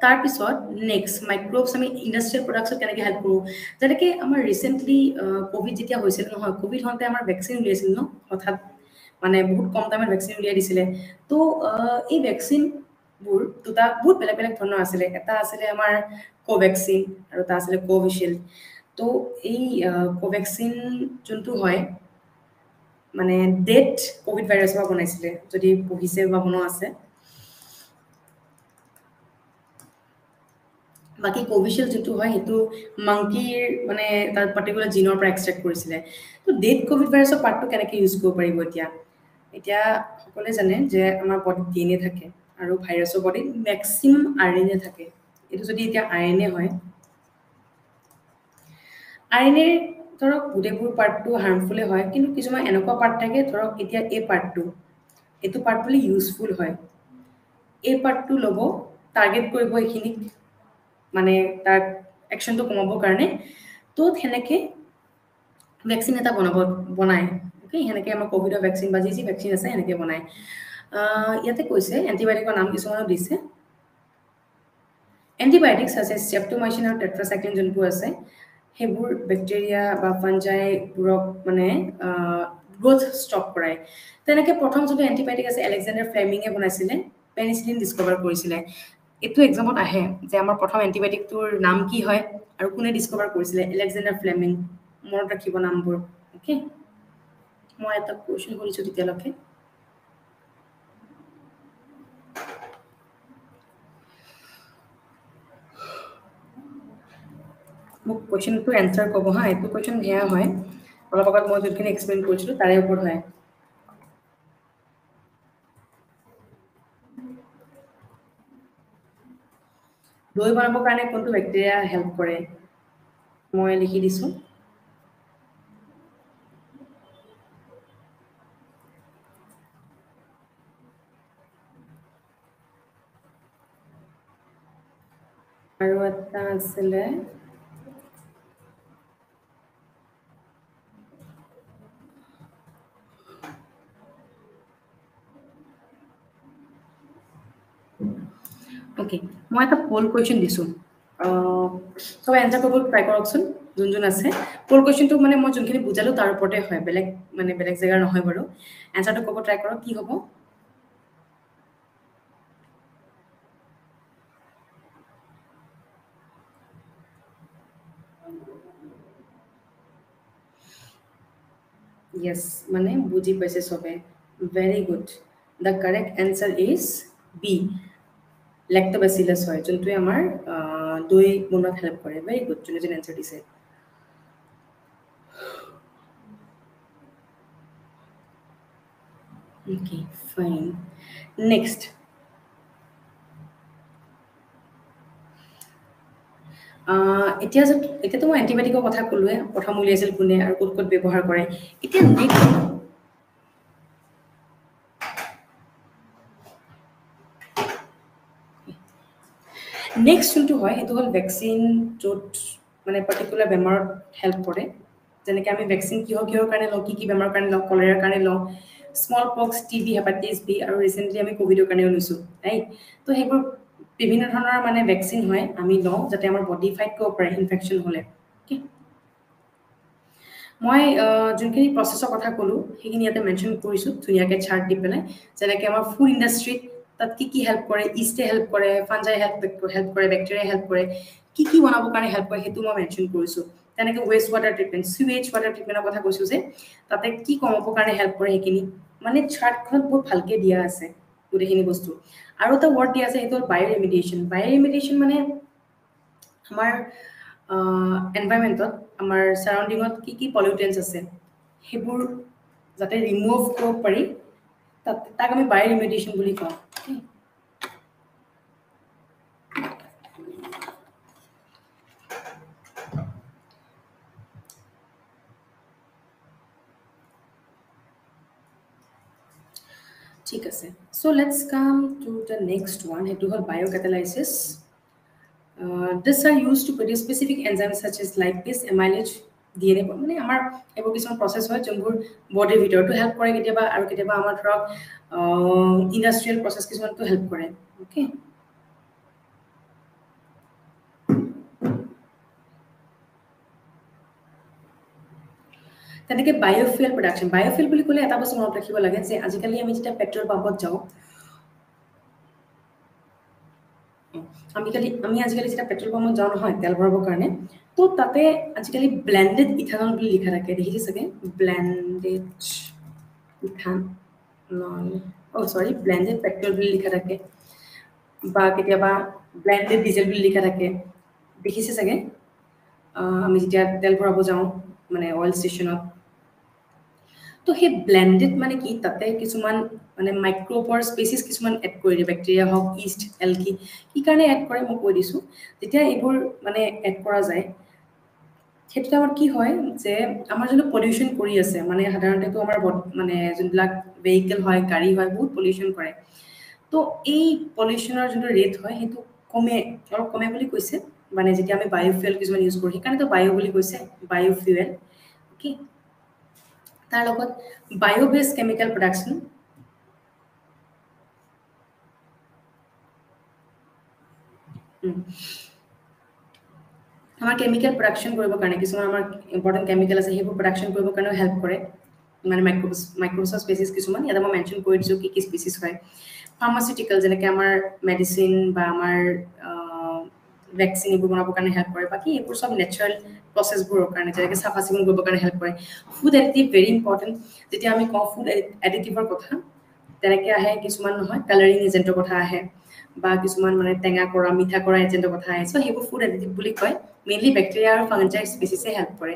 তাৰ পিছত নেক্সট মাইক্ৰ'বছ আমি ইণ্ডাষ্ট্ৰিয়েল প্ৰডাক্টছত কেনেকৈ হেল্প কৰোঁ যেনেকৈ আমাৰ ৰিচেণ্টলি ক'ভিড যেতিয়া হৈছিল নহয় ক'ভিড হওঁতে আমাৰ ভেকচিন উলিয়াইছিল ন হঠাৎ মানে বহুত কম টাইমত ভেকচিন উলিয়াই দিছিলে তো এই ভেকচিনবোৰ দুটা বহুত বেলেগ বেলেগ ধৰণৰ আছিলে এটা আছিলে আমাৰ কোভেক্সিন আৰু এটা আছিলে কোভিচিল্ড তো এই কোভেক্সিন যোনটো হয় মানে ডেট ক'ভিড ভাইৰাছৰ পৰা বনাইছিলে যদি পঢ়িছে বা মনত আছে বাকি কোভিচিল্ড যোনটো হয় সেইটো মাংকিৰ মানে তাৰ পাৰ্টিকুলাৰ জিনৰ পৰা এক্সট্ৰেক্ট কৰিছিলে তো ডেট ক'ভিড ভাইৰাছৰ পাৰ্টটো কেনেকৈ ইউজ কৰিব পাৰিব এতিয়া এতিয়া সকলোৱে জানে যে আমাৰ বডিত ডিএনএ থাকে আৰু ভাইৰাছৰ বডিত মেক্সিমাম আৰএনএ থাকে এইটো যদি এতিয়া আৰএনএ হয় আৰএনএৰ ধৰক গোটেইবোৰ পাৰ্টটো হাৰ্মফুলে হয় কিন্তু কিছুমান এনেকুৱা পাৰ্ট থাকে ধৰক এতিয়া এই পাৰ্টটো এইটো পাৰ্ট বুলি ইউজফুল হয় এই পাৰ্টটো ল'ব টাৰ্গেট কৰিব এইখিনিক মানে তাৰ একশ্যনটো কমাবৰ কাৰণে তো সেনেকৈ ভেকচিন এটা বনায় অ'কে সেনেকৈ আমাৰ ক'ভিডৰ ভেকচিন বা যি ভেকচিন আছে সেনেকৈ বনায় ইয়াতে কৈছে এণ্টিবায়'টিকৰ নাম কিছুমানো দিছে এণ্টিবায়'টিক্স আছে ষ্ট্ৰেপ্টোমাইচিন আৰু টেট্ৰাচাইক্লিন যোনবোৰ আছে সেইবোৰ বেক্টেৰিয়া বা ফাঞ্জাইবোৰক মানে গ্ৰ'থ ষ্টপ কৰায় তেনেকৈ প্ৰথম যোনটো এণ্টিবায়'টিক আছে এলেক্সেণ্ডাৰ ফ্লেমিঙে বনাইছিলে পেনিচিলিন ডিছকভাৰ কৰিছিলে এইটো এক্সামত আহে যে আমাৰ প্ৰথম এণ্টিবায়'টিকটোৰ নাম কি হয় আৰু কোনে ডিছকভাৰ কৰিছিলে এলেক্সেণ্ডাৰ ফ্লেমিং মনত ৰাখিব নামবোৰ অ'কে মই এটা কুৱেশ্যন কৰিছোঁ তেতিয়ালৈকে মোক কুৱেশ্যনটো এনচাৰ ক'ব হা এইটো কুৱেশ্যন সেয়া হয় অলপ আগত মই যোনখিনি এক্সপ্লেইন কৰিছিলোঁ তাৰে ওপৰত হয় দৈ বনাবৰ কাৰণে কোনটো বেক্টেৰিয়া হেল্প কৰে মই লিখি দিছোঁ আৰু এটা আছিলে অ'কে মই এটা পল কুৱেশ্যন দিছোঁ চবে এনচাৰ কৰিব ট্ৰাই কৰকচোন যোন আছে পল কুৱেশ্যনটো মানে মই যোনখিনি বুজালোঁ তাৰ ওপৰতে হয় বেলেগ মানে বেলেগ জেগাৰ নহয় বাৰু এনচাৰটো ক'ব ট্ৰাই কৰক কি হ'ব য়েছ মানে বুজি পাইছে চবে very good the correct answer is B lactobacillus হয় যোনটোৱে আমাৰ দৈ বনোৱাত হেল্প কৰে ভেৰি গুড যোনে যোনে এনচাৰ দিছে অ'কে ফাইন নেক্সট এতিয়াতো মই এণ্টিবায়'টিকৰ কথা ক'লোৱে প্ৰথম উলিয়াইছিল কোনে আৰু ক'ত ক'ত ব্যৱহাৰ কৰে এতিয়া নেক্সট যোনটো হয় সেইটো হ'ল ভেকচিন য'ত মানে পাৰ্টিকুলাৰ বেমাৰত হেল্প কৰে যেনেকৈ আমি ভেকচিন কিহৰ কাৰণে লওঁ কি বেমাৰৰ কাৰণে লওঁ কলেৰাৰ কাৰণে লওঁ স্মল পক্স টিবি হেপাটাইটিছ বি আৰু ৰিচেণ্টলি আমি ক'ভিডৰ কাৰণেও লৈছোঁ ৰাইট তো সেইবোৰ বিভিন্ন ধৰণৰ মানে ভেকচিন হয় আমি লওঁ যাতে আমাৰ বডি ফাইট কৰিব পাৰে ইনফেকশ্যন হ'লে অ'কে মই যোনখিনি প্ৰচেছৰ কথা ক'লোঁ সেইখিনি ইয়াতে মেনশ্যন কৰিছোঁ ধুনীয়াকৈ চাৰ্ট দি পেলাই যেনেকৈ আমাৰ ফুড ইণ্ডাষ্ট্ৰীত তাত কি হেল্প কৰে ইষ্টে হেল্প কৰে ফাঞ্জাই হেল্প কৰে বেক্টেৰিয়াই হেল্প কৰে কি বনাবৰ কাৰণে হেল্প কৰে সেইটো মই মেনশ্যন কৰিছোঁ তেনেকৈ ৱেষ্ট ৱাটাৰ ট্ৰিটমেণ্ট চুৱেজ ৱাটাৰ ট্ৰিটমেণ্টৰ কথা কৈছোঁ যে তাতে কি কমাবৰ কাৰণে হেল্প কৰে সেইখিনি মানে চাৰ্টখনত বহুত ভালকৈ দিয়া আছে গোটেইখিনি বস্তু আৰু এটা ৱৰ্ড দিয়া আছে সেইটো হ'ল বায়'ৰেমিডিয়েশ্যন মানে আমাৰ এনভাইৰমেণ্টত আমাৰ ছাৰাউণ্ডিঙত কি পলিউটেন্স আছে সেইবোৰ যাতে ৰিমুভ কৰিব পাৰি তাক আমি বায়'ৰেমিডিয়েশ্যন বুলি কওঁ ঠিক আছে so' let's come to the next one সেইটো হ'ল biocatalysis this are use to produce specific enzyme such as lipase amylase DNA মানে আমাৰ এইবোৰ কিছুমান প্ৰচেছ হয় যোনবোৰ বডিৰ ভিতৰতো হেল্প কৰে কেতিয়াবা আৰু কেতিয়াবা আমাৰ ধৰক ইণ্ডাষ্ট্ৰিয়েল প্ৰচেছ কিছুমানতো হেল্প কৰে অ'কে তেনেকৈ বায়োফুয়েল প্ৰডাকশ্যন বায়োফুয়েল বুলি ক'লে এটা বস্তু মনত ৰাখিব লাগে যে আজিকালি আমি যেতিয়া পেট্ৰল পাম্পত যাওঁ আমি আজিকালি যেতিয়া পেট্ৰল পাম্পত যাওঁ নহয় তেল ভৰাবৰ কাৰণে তো তাতে আজিকালি ব্লেণ্ডেড ইথানল বুলি লিখা থাকে দেখিছে চাগে ব্লেণ্ডেড ইথানল সৰি ব্লেণ্ডেড পেট্ৰল বুলি লিখা থাকে বা কেতিয়াবা ব্লেণ্ডেড ডিজেল বুলি লিখা থাকে দেখিছে চাগে আমি যেতিয়া তেল ভৰাব যাওঁ মানে অইল ষ্টেচনত তো সেই ব্লেণ্ডেড মানে কি তাতে কিছুমান মানে মাইক্ৰ'পৰ স্পেচিছ কিছুমান এড কৰি দিয়ে বেক্টেৰিয়া হওক ইষ্ট এলকি কি কাৰণে এড কৰে মই কৈ দিছোঁ যেতিয়া এইবোৰ মানে এড কৰা যায় সেইটো টাইমত কি হয় যে আমাৰ যোনটো পলিউশ্যন কৰি আছে মানে সাধাৰণতেতো আমাৰ মানে যোনবিলাক ভেহিকেল হয় গাড়ী হয় বহুত পলিউশ্যন কৰে তো এই পলিউশ্যনৰ যোনটো ৰেট হয় সেইটো কমে অলপ কমে বুলি কৈছে মানে যেতিয়া আমি বায়োফুয়েল কিছুমান ইউজ কৰোঁ সেইকাৰণেতো বায়ো বুলি কৈছে বায়োফুয়েল অ'কে তাৰ লগত বায়োবেছ কেমিকেল প্ৰডাকশ্যন আমাৰ কেমিকেল প্ৰডাকশ্যন কৰিবৰ কাৰণে কিছুমান আমাৰ ইম্পৰ্টেণ্ট কেমিকেল আছে সেইবোৰ প্ৰডাকশ্যন কৰিবৰ কাৰণেও হেল্প কৰে মানে মাইক্ৰ'ছৰ স্পেচিছ কিছুমান ইয়াতে মই মেনশ্যন কৰি দিছোঁ কি স্পেচিছ হয় ফাৰ্মাচিউটিকেল যেনেকৈ আমাৰ মেডিচিন বা আমাৰ ভেকচিন এইবোৰ বনাবৰ কাৰণে হেল্প কৰে বাকী এইবোৰ চব নেচাৰেল প্ৰচেছবোৰৰ কাৰণে যেনেকৈ চাফা চিকুণ কৰিবৰ কাৰণে হেল্প কৰে ফুড এডিটিভ ভেৰি ইম্পৰ্টেণ্ট যেতিয়া আমি কওঁ ফুড এডিটিভৰ কথা তেনেকৈ আহে কিছুমান নহয় কালাৰিং এজেণ্টৰ কথা আহে বা কিছুমান মানে টেঙা কৰা মিঠা কৰা এজেণ্টৰ কথা আহে চ' সেইবোৰ ফুড এডিটিভ বুলি কয় মেইনলি বেক্টেৰিয়া আৰু ফাংজাই স্পেচিছে হেল্প কৰে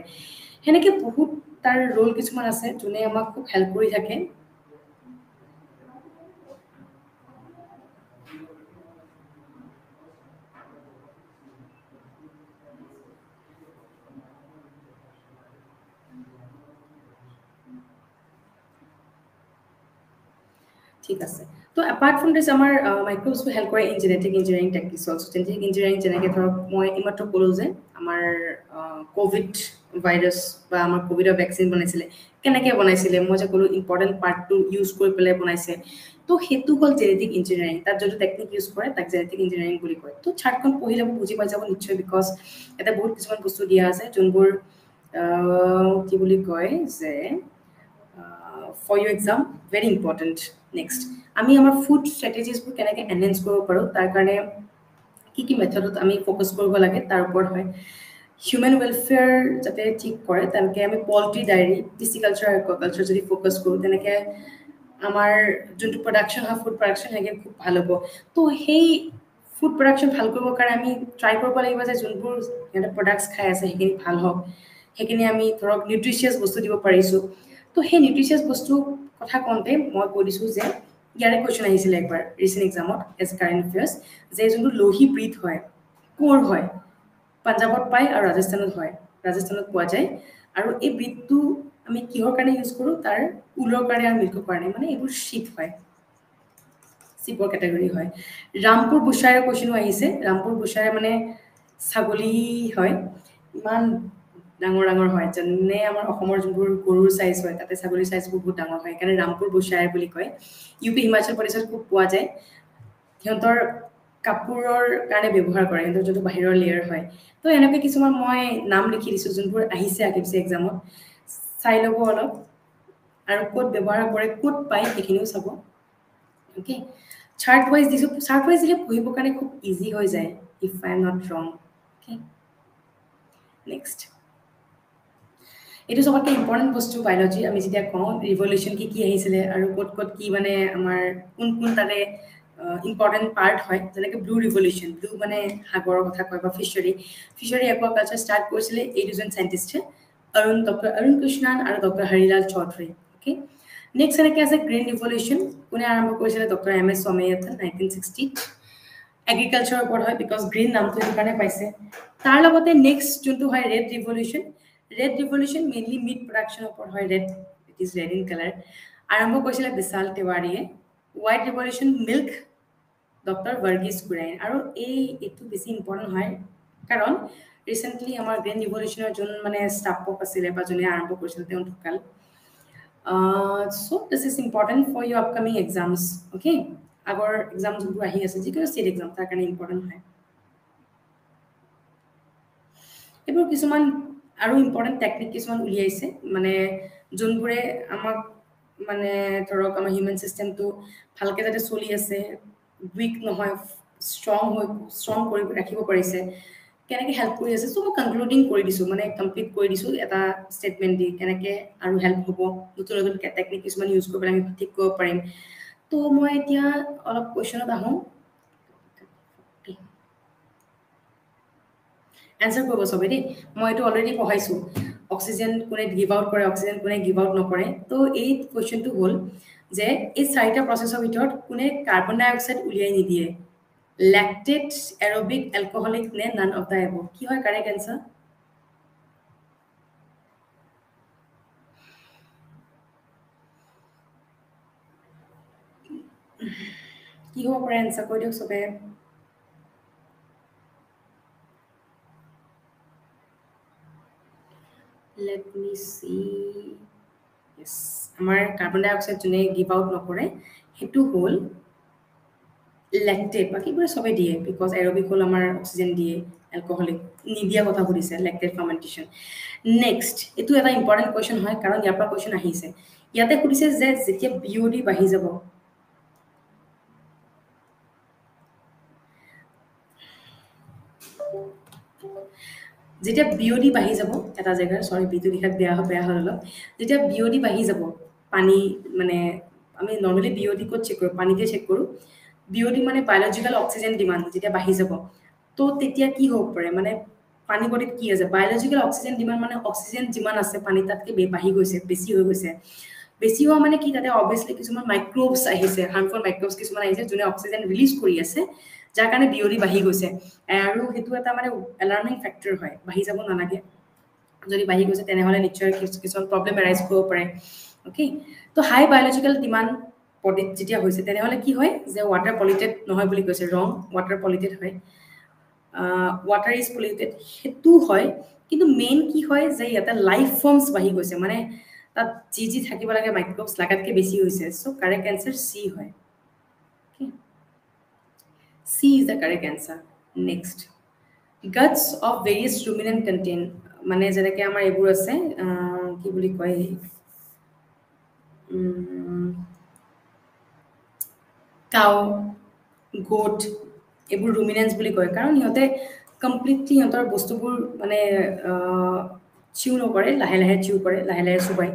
সেনেকৈ বহুত তাৰ ৰোল কিছুমান আছে যোনে আমাক খুব হেল্প কৰি থাকে ঠিক আছে তো এপাৰ্ট ফ্ৰম দিছ আমাৰ মাইক্ৰ'বছবোৰ হেল্প কৰে in genetic engineering techniques also genetic engineering যেনেকৈ ধৰক মই এইমাত্ৰ ক'লোঁ যে আমাৰ ক'ভিড ভাইৰাছ বা আমাৰ ক'ভিডৰ ভেকচিন বনাইছিলে কেনেকৈ বনাইছিলে মই যে ক'লোঁ ইম্পৰ্টেণ্ট পাৰ্টটো ইউজ কৰি পেলাই বনাইছে তো সেইটো হ'ল জেনেটিক ইঞ্জিনিয়াৰিং তাত যোনটো টেকনিক ইউজ কৰে তাক জেনেটিক ইঞ্জিনিয়াৰিং বুলি কয় তো চাৰ্টখন পঢ়িলে বুজি পাই যাব নিশ্চয় বিকজ ইয়াতে বহুত কিছুমান বস্তু দিয়া আছে যোনবোৰ কি বুলি কয় যে for you exam very important next আমি আমাৰ ফুড ষ্ট্ৰেটেজিজবোৰ কেনেকৈ এনহেঞ্চ কৰিব পাৰোঁ তাৰ কাৰণে কি মেথডত আমি ফ'কাছ কৰিব লাগে তাৰ ওপৰত হয় হিউমেন ৱেলফেয়াৰ যাতে ঠিক কৰে তেনেকৈ আমি পল্ট্ৰি ডায়েৰী পিচিকালচাৰ একুৱাকালচাৰ যদি ফ'কাছ কৰোঁ তেনেকৈ আমাৰ যোনটো প্ৰডাকশ্যন হয় ফুড প্ৰডাকশ্যন সেইখিনি খুব ভাল হ'ব তো সেই ফুড প্ৰডাকশ্যন ভাল কৰিবৰ কাৰণে আমি ট্ৰাই কৰিব লাগিব যে যোনবোৰ সিহঁতে প্ৰডাক্টছ খাই আছে সেইখিনি ভাল হওক সেইখিনি আমি ধৰক নিউট্ৰিচিয়াছ বস্তু দিব পাৰিছোঁ তো সেই নিউট্ৰিচিয়াছ বস্তু কথা কওঁতে মই কৈ দিছোঁ যে ইয়াৰে কুৱেশ্যন আহিছিলে একবাৰ ৰিচেণ্ট এক্সামত এজ কাৰেণ্ট এফেয়াৰ্ছ যে যোনটো লোহি ব্ৰীড হয় ক'ৰ হয় পাঞ্জাৱত পায় আৰু ৰাজস্থানত হয় ৰাজস্থানত পোৱা যায় আৰু এই ব্ৰীডটো আমি কিহৰ কাৰণে ইউজ কৰোঁ তাৰ ঊলৰ কাৰণে আৰু মিল্কৰ কাৰণে মানে এইবোৰ শ্বিপ হয় শ্বিপৰ কেটেগৰী হয় ৰামপুৰ বুছাৰে কুৱেশ্যনো আহিছে ৰামপুৰ বুছাৰে মানে ছাগলী হয় ইমান ডাঙৰ ডাঙৰ হয় যেনে আমাৰ অসমৰ যোনবোৰ গৰুৰ চাইজ হয় তাতে ছাগলীৰ চাইজবোৰ বহুত ডাঙৰ হয় সেইকাৰণে ৰামপুৰ বুছাৰে বুলি কয় ইউ পি হিমাচল প্ৰদেশত খুব পোৱা যায় সিহঁতৰ কাপোৰৰ কাৰণে ব্যৱহাৰ কৰে সিহঁতৰ যোনটো বাহিৰৰ লেয়াৰ হয় তো এনেকৈ কিছুমান মই নাম লিখি দিছোঁ যোনবোৰ আহিছে আগে পিছে এক্সামত চাই ল'ব অলপ আৰু ক'ত ব্যৱহাৰ কৰে ক'ত পায় সেইখিনিও চাব অ'কে চাৰ্ট ৱাইজ দিছোঁ চাৰ্ট ৱাইজ দিলে পঢ়িবৰ কাৰণে খুব ইজি হৈ যায় ইফ আই এম নট ৰং অ'কে নেক্সট এইটো চবতকৈ ইম্পৰ্টেণ্ট বস্তু বায়'লজি আমি যেতিয়া কওঁ ৰিভলিউশ্যন কি আহিছিলে আৰু ক'ত ক'ত কি মানে আমাৰ কোন কোন তাতে ইম্পৰ্টেণ্ট পাৰ্ট হয় যেনেকৈ ব্লু ৰিভলিউশ্যন ব্লু মানে সাগৰৰ কথা কয় বা ফিছাৰী একুৱাকালচাৰ ষ্টাৰ্ট কৰিছিলে এই দুজন চাইণ্টিষ্টে ডক্টৰ অৰুণ কৃষ্ণান আৰু doctor Harilal Choudhury okay next এনেকৈ আছে গ্ৰীণ ৰিভলিউশ্যন কোনে আৰম্ভ কৰিছিলে ডক্টৰ এম এছ স্বামীনাথন 1960 এগ্ৰিকালচাৰৰ ওপৰত হয় বিকজ গ্ৰীণ নামটো সেইটো কাৰণে পাইছে তাৰ লগতে নেক্সট যোনটো হয় ৰেড ৰিভলিউশ্যন মেইনলি মিট প্ৰডাকশ্যনৰ ওপৰত হয় red it is red in colour আৰম্ভ কৰিছিলে বিশাল তিৱাৰীয়ে white revolution milk doctor Verghese Kurien আৰু এইটো বেছি ইম্পৰ্টেণ্ট হয় কাৰণ ৰিচেণ্টলি আমাৰ গ্ৰীণ ৰিভলিউশ্যনৰ যোন মানে স্থাপক আছিলে বা যোনে আৰম্ভ কৰিছিলে তেওঁ ঢুকাল so' this is important for your upcoming exams okay আগৰ এক্সাম যোনবোৰ আহি আছে যিকোনো ষ্টেট এক্সাম তাৰ কাৰণে ইম্পৰ্টেণ্ট হয় এইবোৰ কিছুমান আৰু ইম্পৰ্টেণ্ট টেকনিক কিছুমান উলিয়াইছে মানে যোনবোৰে আমাক মানে ধৰক আমাৰ হিউমেন চিষ্টেমটো ভালকৈ যাতে চলি আছে উইক নহয় ষ্ট্ৰং কৰি ৰাখিব পাৰিছে কেনেকৈ হেল্প কৰি আছে চ' মই কনক্লুডিং কৰি দিছোঁ মানে কমপ্লিট কৰি দিছোঁ এটা ষ্টেটমেণ্ট দি কেনেকৈ আৰু হেল্প হ'ব নতুন নতুন টেকনিক কিছুমান ইউজ কৰি পেলাই আমি ঠিক কৰিব পাৰিম তো মই এতিয়া অলপ কুৱেশ্যনত আহোঁ এনচাৰ কৰিব চবে দেই মই এইটো অলৰেডি পঢ়াইছোঁ অক্সিজেন কোনে গিভ আউট কৰে অক্সিজেন কোনে গিভ আউট নকৰে তো এই কুৱেশ্যনটো হ'ল যে এই চাৰিটা প্ৰচেছৰ ভিতৰত কোনে কাৰ্বন ডাই অক্সাইড উলিয়াই নিদিয়ে লেক্টেট এৰবিক এলকহলিক নে নান অফ দ্য এব কি হয় কাৰেক্ট এনচাৰ কি হ'ব পাৰে এনচাৰ কৈ দিয়ক চবে let me see yes আমাৰ কাৰ্বন ডাই অক্সাইড যোনে গিভ আউট নকৰে সেইটো হ'ল লেক্টেট বাকীবোৰে চবে দিয়ে বিকজ এৰবিক হ'ল আমাৰ অক্সিজেন দিয়ে এলকহলিক নিদিয়া কথা সুধিছে লেক্টেট ফাৰ্মেণ্টেশ্যন নেক্সট এইটো এটা ইম্পৰ্টেণ্ট কুৱেশ্যন হয় কাৰণ ইয়াৰ পৰা কুৱেশ্যন আহিছে ইয়াতে সুধিছে যে যেতিয়া বিঅ'ডি বাঢ়ি যাব যেতিয়া বিঅ'ডি বাঢ়ি যাব এটা জেগাৰ সৰি বিটো লিখাত বেয়া হ'ল অলপ যেতিয়া বিঅ'ডি বাঢ়ি যাব পানী মানে আমি নৰ্মেলি বিঅ'ডি ক'ত চেক কৰোঁ পানীতে চেক কৰোঁ বিঅ'ডি মানে বায়'লজিকেল অক্সিজেন ডিমাণ্ড যেতিয়া বাঢ়ি যাব তো তেতিয়া কি হ'ব পাৰে মানে পানী বডিত কি আছে বায়'লজিকেল অক্সিজেন ডিমাণ্ড মানে অক্সিজেন যিমান আছে পানী তাতকৈ বাঢ়ি গৈছে বেছি হৈ গৈছে বেছি হোৱা মানে কি তাতে অবভিয়াছলি কিছুমান মাইক্ৰ'বছ আহিছে হাৰ্মফুল মাইক্ৰ'বছ কিছুমান আহিছে যোনে অক্সিজেন ৰিলিজ কৰি আছে যাৰ কাৰণে বিঅ'ডি বাঢ়ি গৈছে আৰু সেইটো এটা মানে এলাৰ্মিং ফেক্টৰ হয় বাঢ়ি যাব নালাগে যদি বাঢ়ি গৈছে তেনেহ'লে নিশ্চয় কিছুমান প্ৰব্লেম এৰাইজ কৰিব পাৰে অ'কে তো হাই বায়'লজিকেল ডিমাণ্ড বডিত যেতিয়া হৈছে তেনেহ'লে কি হয় যে ৱাটাৰ পলিউটেড নহয় বুলি কৈছে ৰং ৱাটাৰ পলিউটেড হয় ৱাটাৰ ইজ পলিউটেড সেইটো হয় কিন্তু মেইন কি হয় যে ইয়াতে লাইফ ফৰ্মছ বাঢ়ি গৈছে মানে তাত যি থাকিব লাগে মাইক্ৰ'বছ লাগাতকৈ বেছি হৈছে চ' কাৰেক্ট এনচাৰ চি হয় C is the correct answer next guts of various ruminant contain মানে যেনেকৈ আমাৰ এইবোৰ আছে কি বুলি কয় কাউ গোট এইবোৰ ৰুমিনেন্স বুলি কয় কাৰণ সিহঁতে কমপ্লিটলি সিহঁতৰ বস্তুবোৰ মানে চিউ নকৰে লাহে লাহে চিউ কৰে লাহে লাহে চুবাই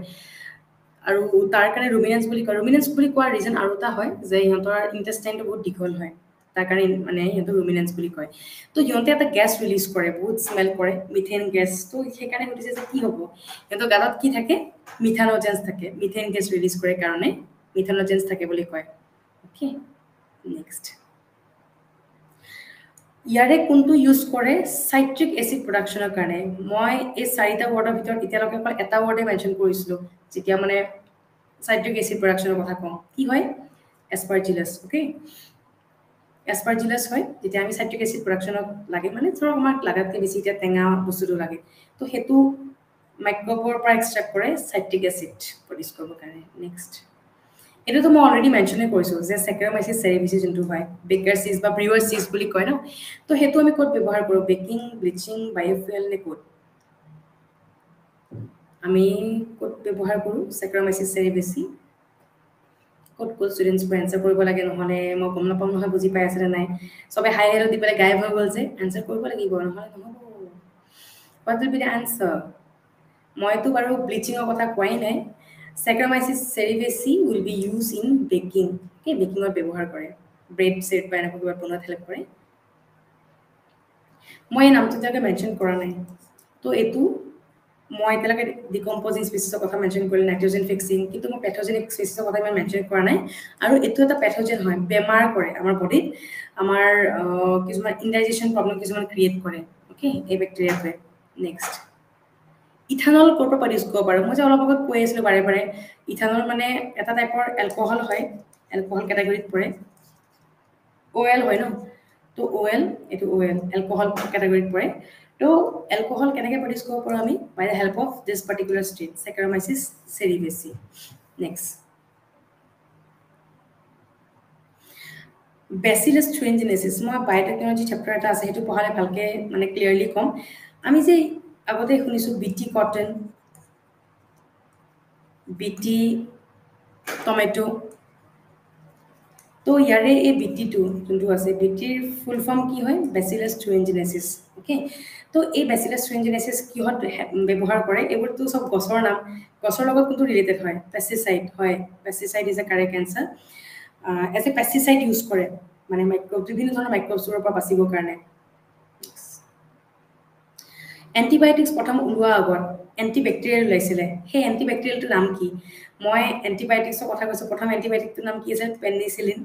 আৰু তাৰ কাৰণে ৰুমিনেন্স বুলি কয় ৰুমিনেন্স বুলি কোৱাৰ ৰিজন আৰু এটা হয় যে সিহঁতৰ ইণ্টেষ্টাইনটো বহুত দীঘল হয় তাৰ কাৰণে মানে সিহঁতৰ ৰুমিনেন্স বুলি কয় তো সিহঁতে এটা গেছ ৰিলিজ কৰে বহুত স্মেল কৰে মিথেন গেছ তো সেইকাৰণে সুধিছে যে কি হ'ব সিহঁতৰ গালত কি থাকে মিথান'জেন্স থাকে মিথেন গেছ ৰিলিজ কৰে কাৰণে মিথান'জেন্স থাকে বুলি কয় অ'কে নেক্সট ইয়াৰে কোনটো ইউজ কৰে চাইট্ৰিক এচিড প্ৰডাকশ্যনৰ কাৰণে মই এই চাৰিটা ৱৰ্ডৰ ভিতৰত এতিয়ালৈকে অকল এটা ৱৰ্ডে মেনশ্যন কৰিছিলোঁ যেতিয়া মানে চাইট্ৰিক এচিড প্ৰডাকশ্যনৰ কথা কওঁ কি হয় এছপাৰজিলাছ অ'কে এছপাৰজিলাছ হয় যেতিয়া আমি চাইট্ৰিক এচিড প্ৰডাকশ্যনত লাগে মানে ধৰক আমাক লাগাতকৈ বেছি এতিয়া টেঙা বস্তুটো লাগে তো সেইটো মাইক্ৰ'বৰ পৰা এক্সট্ৰেক্ট কৰে চাইট্ৰিক এচিড প্ৰডিউচ কৰিবৰ কাৰণে নেক্সট এইটোতো মই অলৰেডি মেনশ্যনে কৰিছোঁ যে চেক্ৰেমাইচিছ চেৰিভিচি যোনটো হয় বেকাৰ চিজ বা ব্ৰিৱাৰ চিজ বুলি কয় ন তো সেইটো আমি ক'ত ব্যৱহাৰ কৰোঁ বেকিং ব্লিচিং বায়'ফুৱেল নে ক'ত আমি ক'ত ব্যৱহাৰ কৰোঁ চেক্ৰেমাইচিছ চেৰিভিচি ক'ত ষ্টুডেণ্টছবোৰ এনচাৰ কৰিব লাগে নহ'লে মই গম নাপাম নহয় বুজি পাই আছে নে নাই চবে হাই হেল্ল' দি পেলাই গায়ব হৈ গ'ল যে এনচাৰ কৰিব লাগিব নহ'লে নহ'ব what will be the answer মইতো বাৰু ব্লিচিঙৰ কথা কোৱাই নাই saccharomyces cerevisiae will be use in baking okay বেকিঙত ব্যৱহাৰ কৰে ব্ৰেড চেড বা এনেকুৱা কিবা বনোৱাত হেল্প কৰে মই এই নামটো এতিয়ালৈকে মেনশ্যন কৰা নাই তো এইটো মই এতিয়ালৈকে ডিকম্প'জিং স্পেচিছৰ কথা মেনশ্যন কৰিলোঁ নাইট্ৰজেন ফিক্সিং কিন্তু মই পেথ'জেনিক স্পেচিছৰ কথা ইমান মেনশ্যন কৰা নাই আৰু এইটো এটা পেথ'জেন হয় বেমাৰ কৰে আমাৰ বডিত আমাৰ কিছুমান ইনডাইজেশ্যন প্ৰব্লেম কিছুমান ক্ৰিয়েট কৰে অ'কে এই বেক্টেৰিয়াটোৱে নেক্সট ইথানল ক'ৰ পৰা প্ৰডিউচ কৰিব পাৰোঁ মই যে অলপ আগত কৈ আছিলোঁ বাৰে বাৰে ইথানল মানে এটা টাইপৰ এলকহল হয় এলকহল কেটেগৰীত পৰে অ' এল হয় ন তো অ' এল এইটো অ' এল এলকহল কেটেগৰীত পৰে তো এলকহল কেনেকৈ প্ৰডিউচ কৰিব পাৰোঁ আমি by the help of this particular state saccharomyces cerevisiae next bacillus thuringiensis মই বায়'টেকনলজি চেপ্টাৰ এটা আছে সেইটো পঢ়ালে ভালকৈ মানে ক্লিয়াৰলি ক'ম আমি যে আগতে শুনিছোঁ বিটি কটন, বিটি টমেটো। তো ইয়াৰে এই বিটিটো যোনটো আছে, বিটিৰ ফুল ফৰ্ম কি হয়? বেচিলাছ থুইনজিনেচিছ। অ'কে, তো এই বেচিলাছ থুইনজিনেচিছ কিহত ব্যৱহাৰ কৰে? এইবোৰতো চব গছৰ নাম, গছৰ লগত কোনটো ৰিলেটেড হয়? পেষ্টিচাইড হয়, pesticide is a correct answer. As a pesticide use কৰে, মানে বিভিন্ন ধৰণৰ মাইক্ৰবছৰ পৰা বাচিবৰ কাৰণে। এণ্টিবায়'টিক্স প্ৰথম ওলোৱাৰ আগত এণ্টিবেক্টেৰিয়েল ওলাইছিলে, সেই এণ্টিবেক্টেৰিয়েলটোৰ নাম কি? মই এণ্টিবায়'টিক্সৰ কথা কৈছোঁ, প্ৰথম এণ্টিবায়'টিকটোৰ নাম কি আছিল? পেনিচিলিন।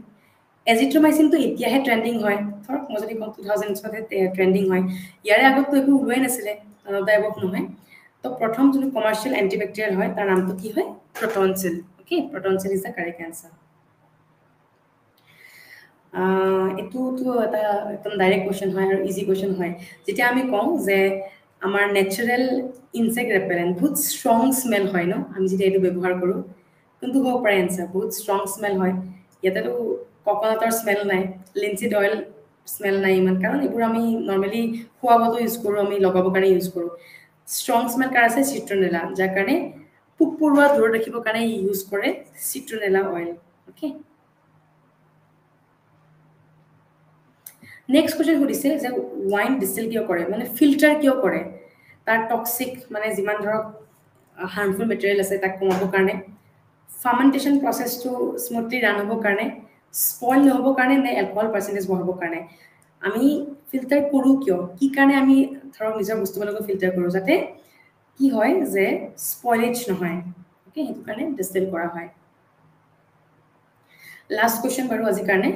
এজিথ্ৰমাইচিনটো এতিয়াহে ট্ৰেণ্ডিং হয়, ধৰক মই যদি কওঁ 2000 ট্ৰেণ্ডিং হয়, ইয়াৰে আগততো একো ওলোৱাই নাছিলে, ডাইবক নহয়। তো প্ৰথম যোনটো কমাৰ্চিয়েল এণ্টিবেক্টেৰিয়েল হয় তাৰ নামটো কি হয়? প্ৰটনচিল। অ'কে, প্ৰটনচিল ইজ দ্য কাৰেক্ট এনচাৰ। এইটোতো এটা একদম ডাইৰেক্ট কুৱেশ্যন হয় আৰু ইজি কুৱেশ্যন হয়। যেতিয়া আমি কওঁ যে আমাৰ নেচাৰেল ইনচেক্ট ৰেপেলেণ্ট বহুত ষ্ট্ৰং স্মেল হয় ন, আমি যেতিয়া এইটো ব্যৱহাৰ কৰোঁ, কোনটো হ'ব পাৰে এনচাৰ? বহুত ষ্ট্ৰং স্মেল হয়। ইয়াতেতো ককনাটৰ স্মেল নাই, লিঞ্চিড অইল স্মেল নাই ইমান, কাৰণ এইবোৰ আমি নৰ্মেলি খোৱা বোৱাতো ইউজ কৰোঁ, আমি লগাবৰ কাৰণে ইউজ কৰোঁ। ষ্ট্ৰং স্মেল কাৰ আছে? চিট্ৰনেলা, যাৰ কাৰণে পোক পৰুৱা দূৰত ৰাখিবৰ কাৰণে ইউজ কৰে চিট্ৰনেলা অইল। অ'কে, নেক্সট কুৱেশ্যন সুধিছে যে ৱাইন ডিষ্টিল কিয় কৰে, মানে ফিল্টাৰ কিয় কৰে? তাৰ টক্সিক মানে যিমান ধৰক হাৰ্মফুল মেটেৰিয়েল আছে তাক কমাবৰ কাৰণে, ফাৰ্মেণ্টেশ্যন প্ৰচেছটো স্মুথলি ৰান হ'বৰ কাৰণে, স্পইল নহ'বৰ কাৰণে, নে এলকহল পাৰ্চেণ্টেজ বঢ়াবৰ কাৰণে? আমি ফিল্টাৰ কৰোঁ কিয়? কি কাৰণে আমি ধৰক নিজৰ বস্তুবিলাকক ফিল্টাৰ কৰোঁ? যাতে কি হয় যে স্পইলেজ নহয়। অ'কে, সেইটো কাৰণে ডিষ্টিল কৰা হয়। লাষ্ট কুৱেশ্যন বাৰু আজিৰ কাৰণে,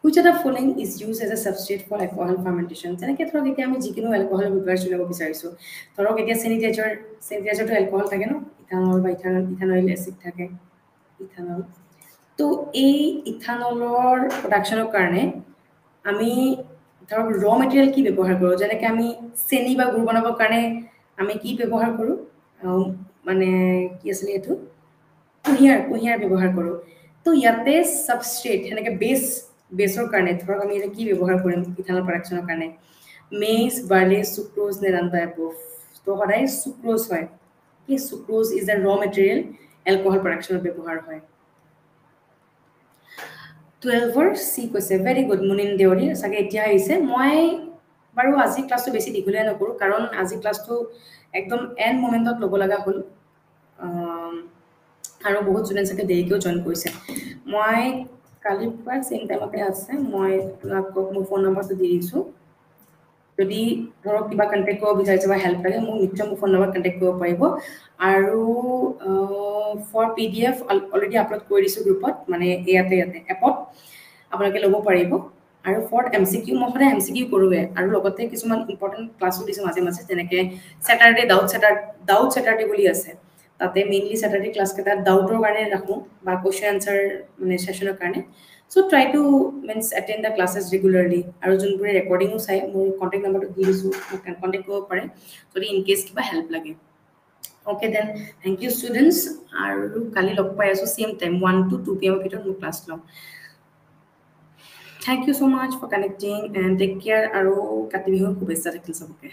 which of the following is use as a substrate for alcohol fermentation? যেনেকৈ ধৰক এতিয়া আমি যিকোনো এলকহল প্ৰিপেয়াৰ চলাব বিচাৰিছোঁ, ধৰক এতিয়া চেনিটাইজাৰটো এলকহল থাকে ন, ইথানল বা ইথানইল এচিড থাকে, ইথানল। তো এই ইথানলৰ প্ৰডাকশ্যনৰ কাৰণে আমি ধৰক ৰ মেটেৰিয়েল কি ব্যৱহাৰ কৰোঁ? যেনেকৈ আমি চেনি বা গুড় বনাবৰ কাৰণে আমি কি ব্যৱহাৰ কৰোঁ? মানে কি আছিলে এইটো? কুঁহিয়াৰ ব্যৱহাৰ কৰোঁ। তো ইয়াতে ছাবষ্ট্ৰেট সেনেকৈ বেছৰ কাৰণে ধৰক আমি এতিয়া কি ব্যৱহাৰ কৰিম ইথানল প্ৰডাকশ্যনৰ কাৰণে? মেইজ, বাৰ্লি, চুক্ৰ'জ নে নান টাইপ অফ? তো সদায় চুক্ৰ'জ হয়। কি sucrose is the raw material alcohol প্ৰডাকশ্যনত ব্যৱহাৰ হয়। 12ৰ চি কৈছে, ভেৰি গুড মুনিন দেউৰী, চাগে এতিয়া আহিছে। মই বাৰু আজি ক্লাছটো বেছি দীঘলীয়া নকৰোঁ, কাৰণ আজি ক্লাছটো একদম এণ্ড মমেণ্টত ল'ব লগা হ'ল, আৰু বহুত ষ্টুডেণ্ট চাগে দেৰিকৈও জইন কৰিছে। মই কালিৰ পৰা ছেইম টাইমতে আছে, মই আপোনালোকক মোৰ ফোন নম্বৰটো দি দিছোঁ। যদি ধৰক কিবা কণ্টেক্ট কৰিব বিচাৰিছে বা হেল্প লাগে, মোক নিশ্চয় মোৰ ফোন নম্বৰ কণ্টেক্ট কৰিব পাৰিব। আৰু ফৰ PDF অলৰেডি আপলোড কৰি দিছোঁ গ্ৰুপত, মানে ইয়াতে এপত আপোনালোকে ল'ব পাৰিব। আৰু ফৰ MCQ মই সদায় MCQ কৰোঁৱে, আৰু লগতে কিছুমান ইম্পৰ্টেণ্ট ক্লাছো দিছোঁ মাজে মাজে, যেনেকৈ ছেটাৰডে ডাউট ছেটাৰডে বুলি আছে, তাতে মেইনলি ছেটাৰডে ক্লাছকেইটাত ডাউটৰ কাৰণে ৰাখোঁ বা কুৱেশ্যন এনচাৰ মানে ছেশ্যনৰ কাৰণে। So' try to means attend the classes regularly, আৰু যোনবোৰে ৰেকৰ্ডিঙো চাই মোৰ কণ্টেক্ট নম্বৰটো দি দিছোঁ, মোক কণ্টেক্ট কৰিব পাৰে যদি ইনকেছ কিবা হেল্প লাগে। Okay then, thank you students, আৰু কালি লগ পাই আছোঁ ছেইম টাইম 1 to 2 PM ভিতৰত মোৰ ক্লাছ ল'ম। Thank you so' much for connecting and take care, আৰু কাতি বিহুৰ শুভেচ্ছা থাকিল চবকে।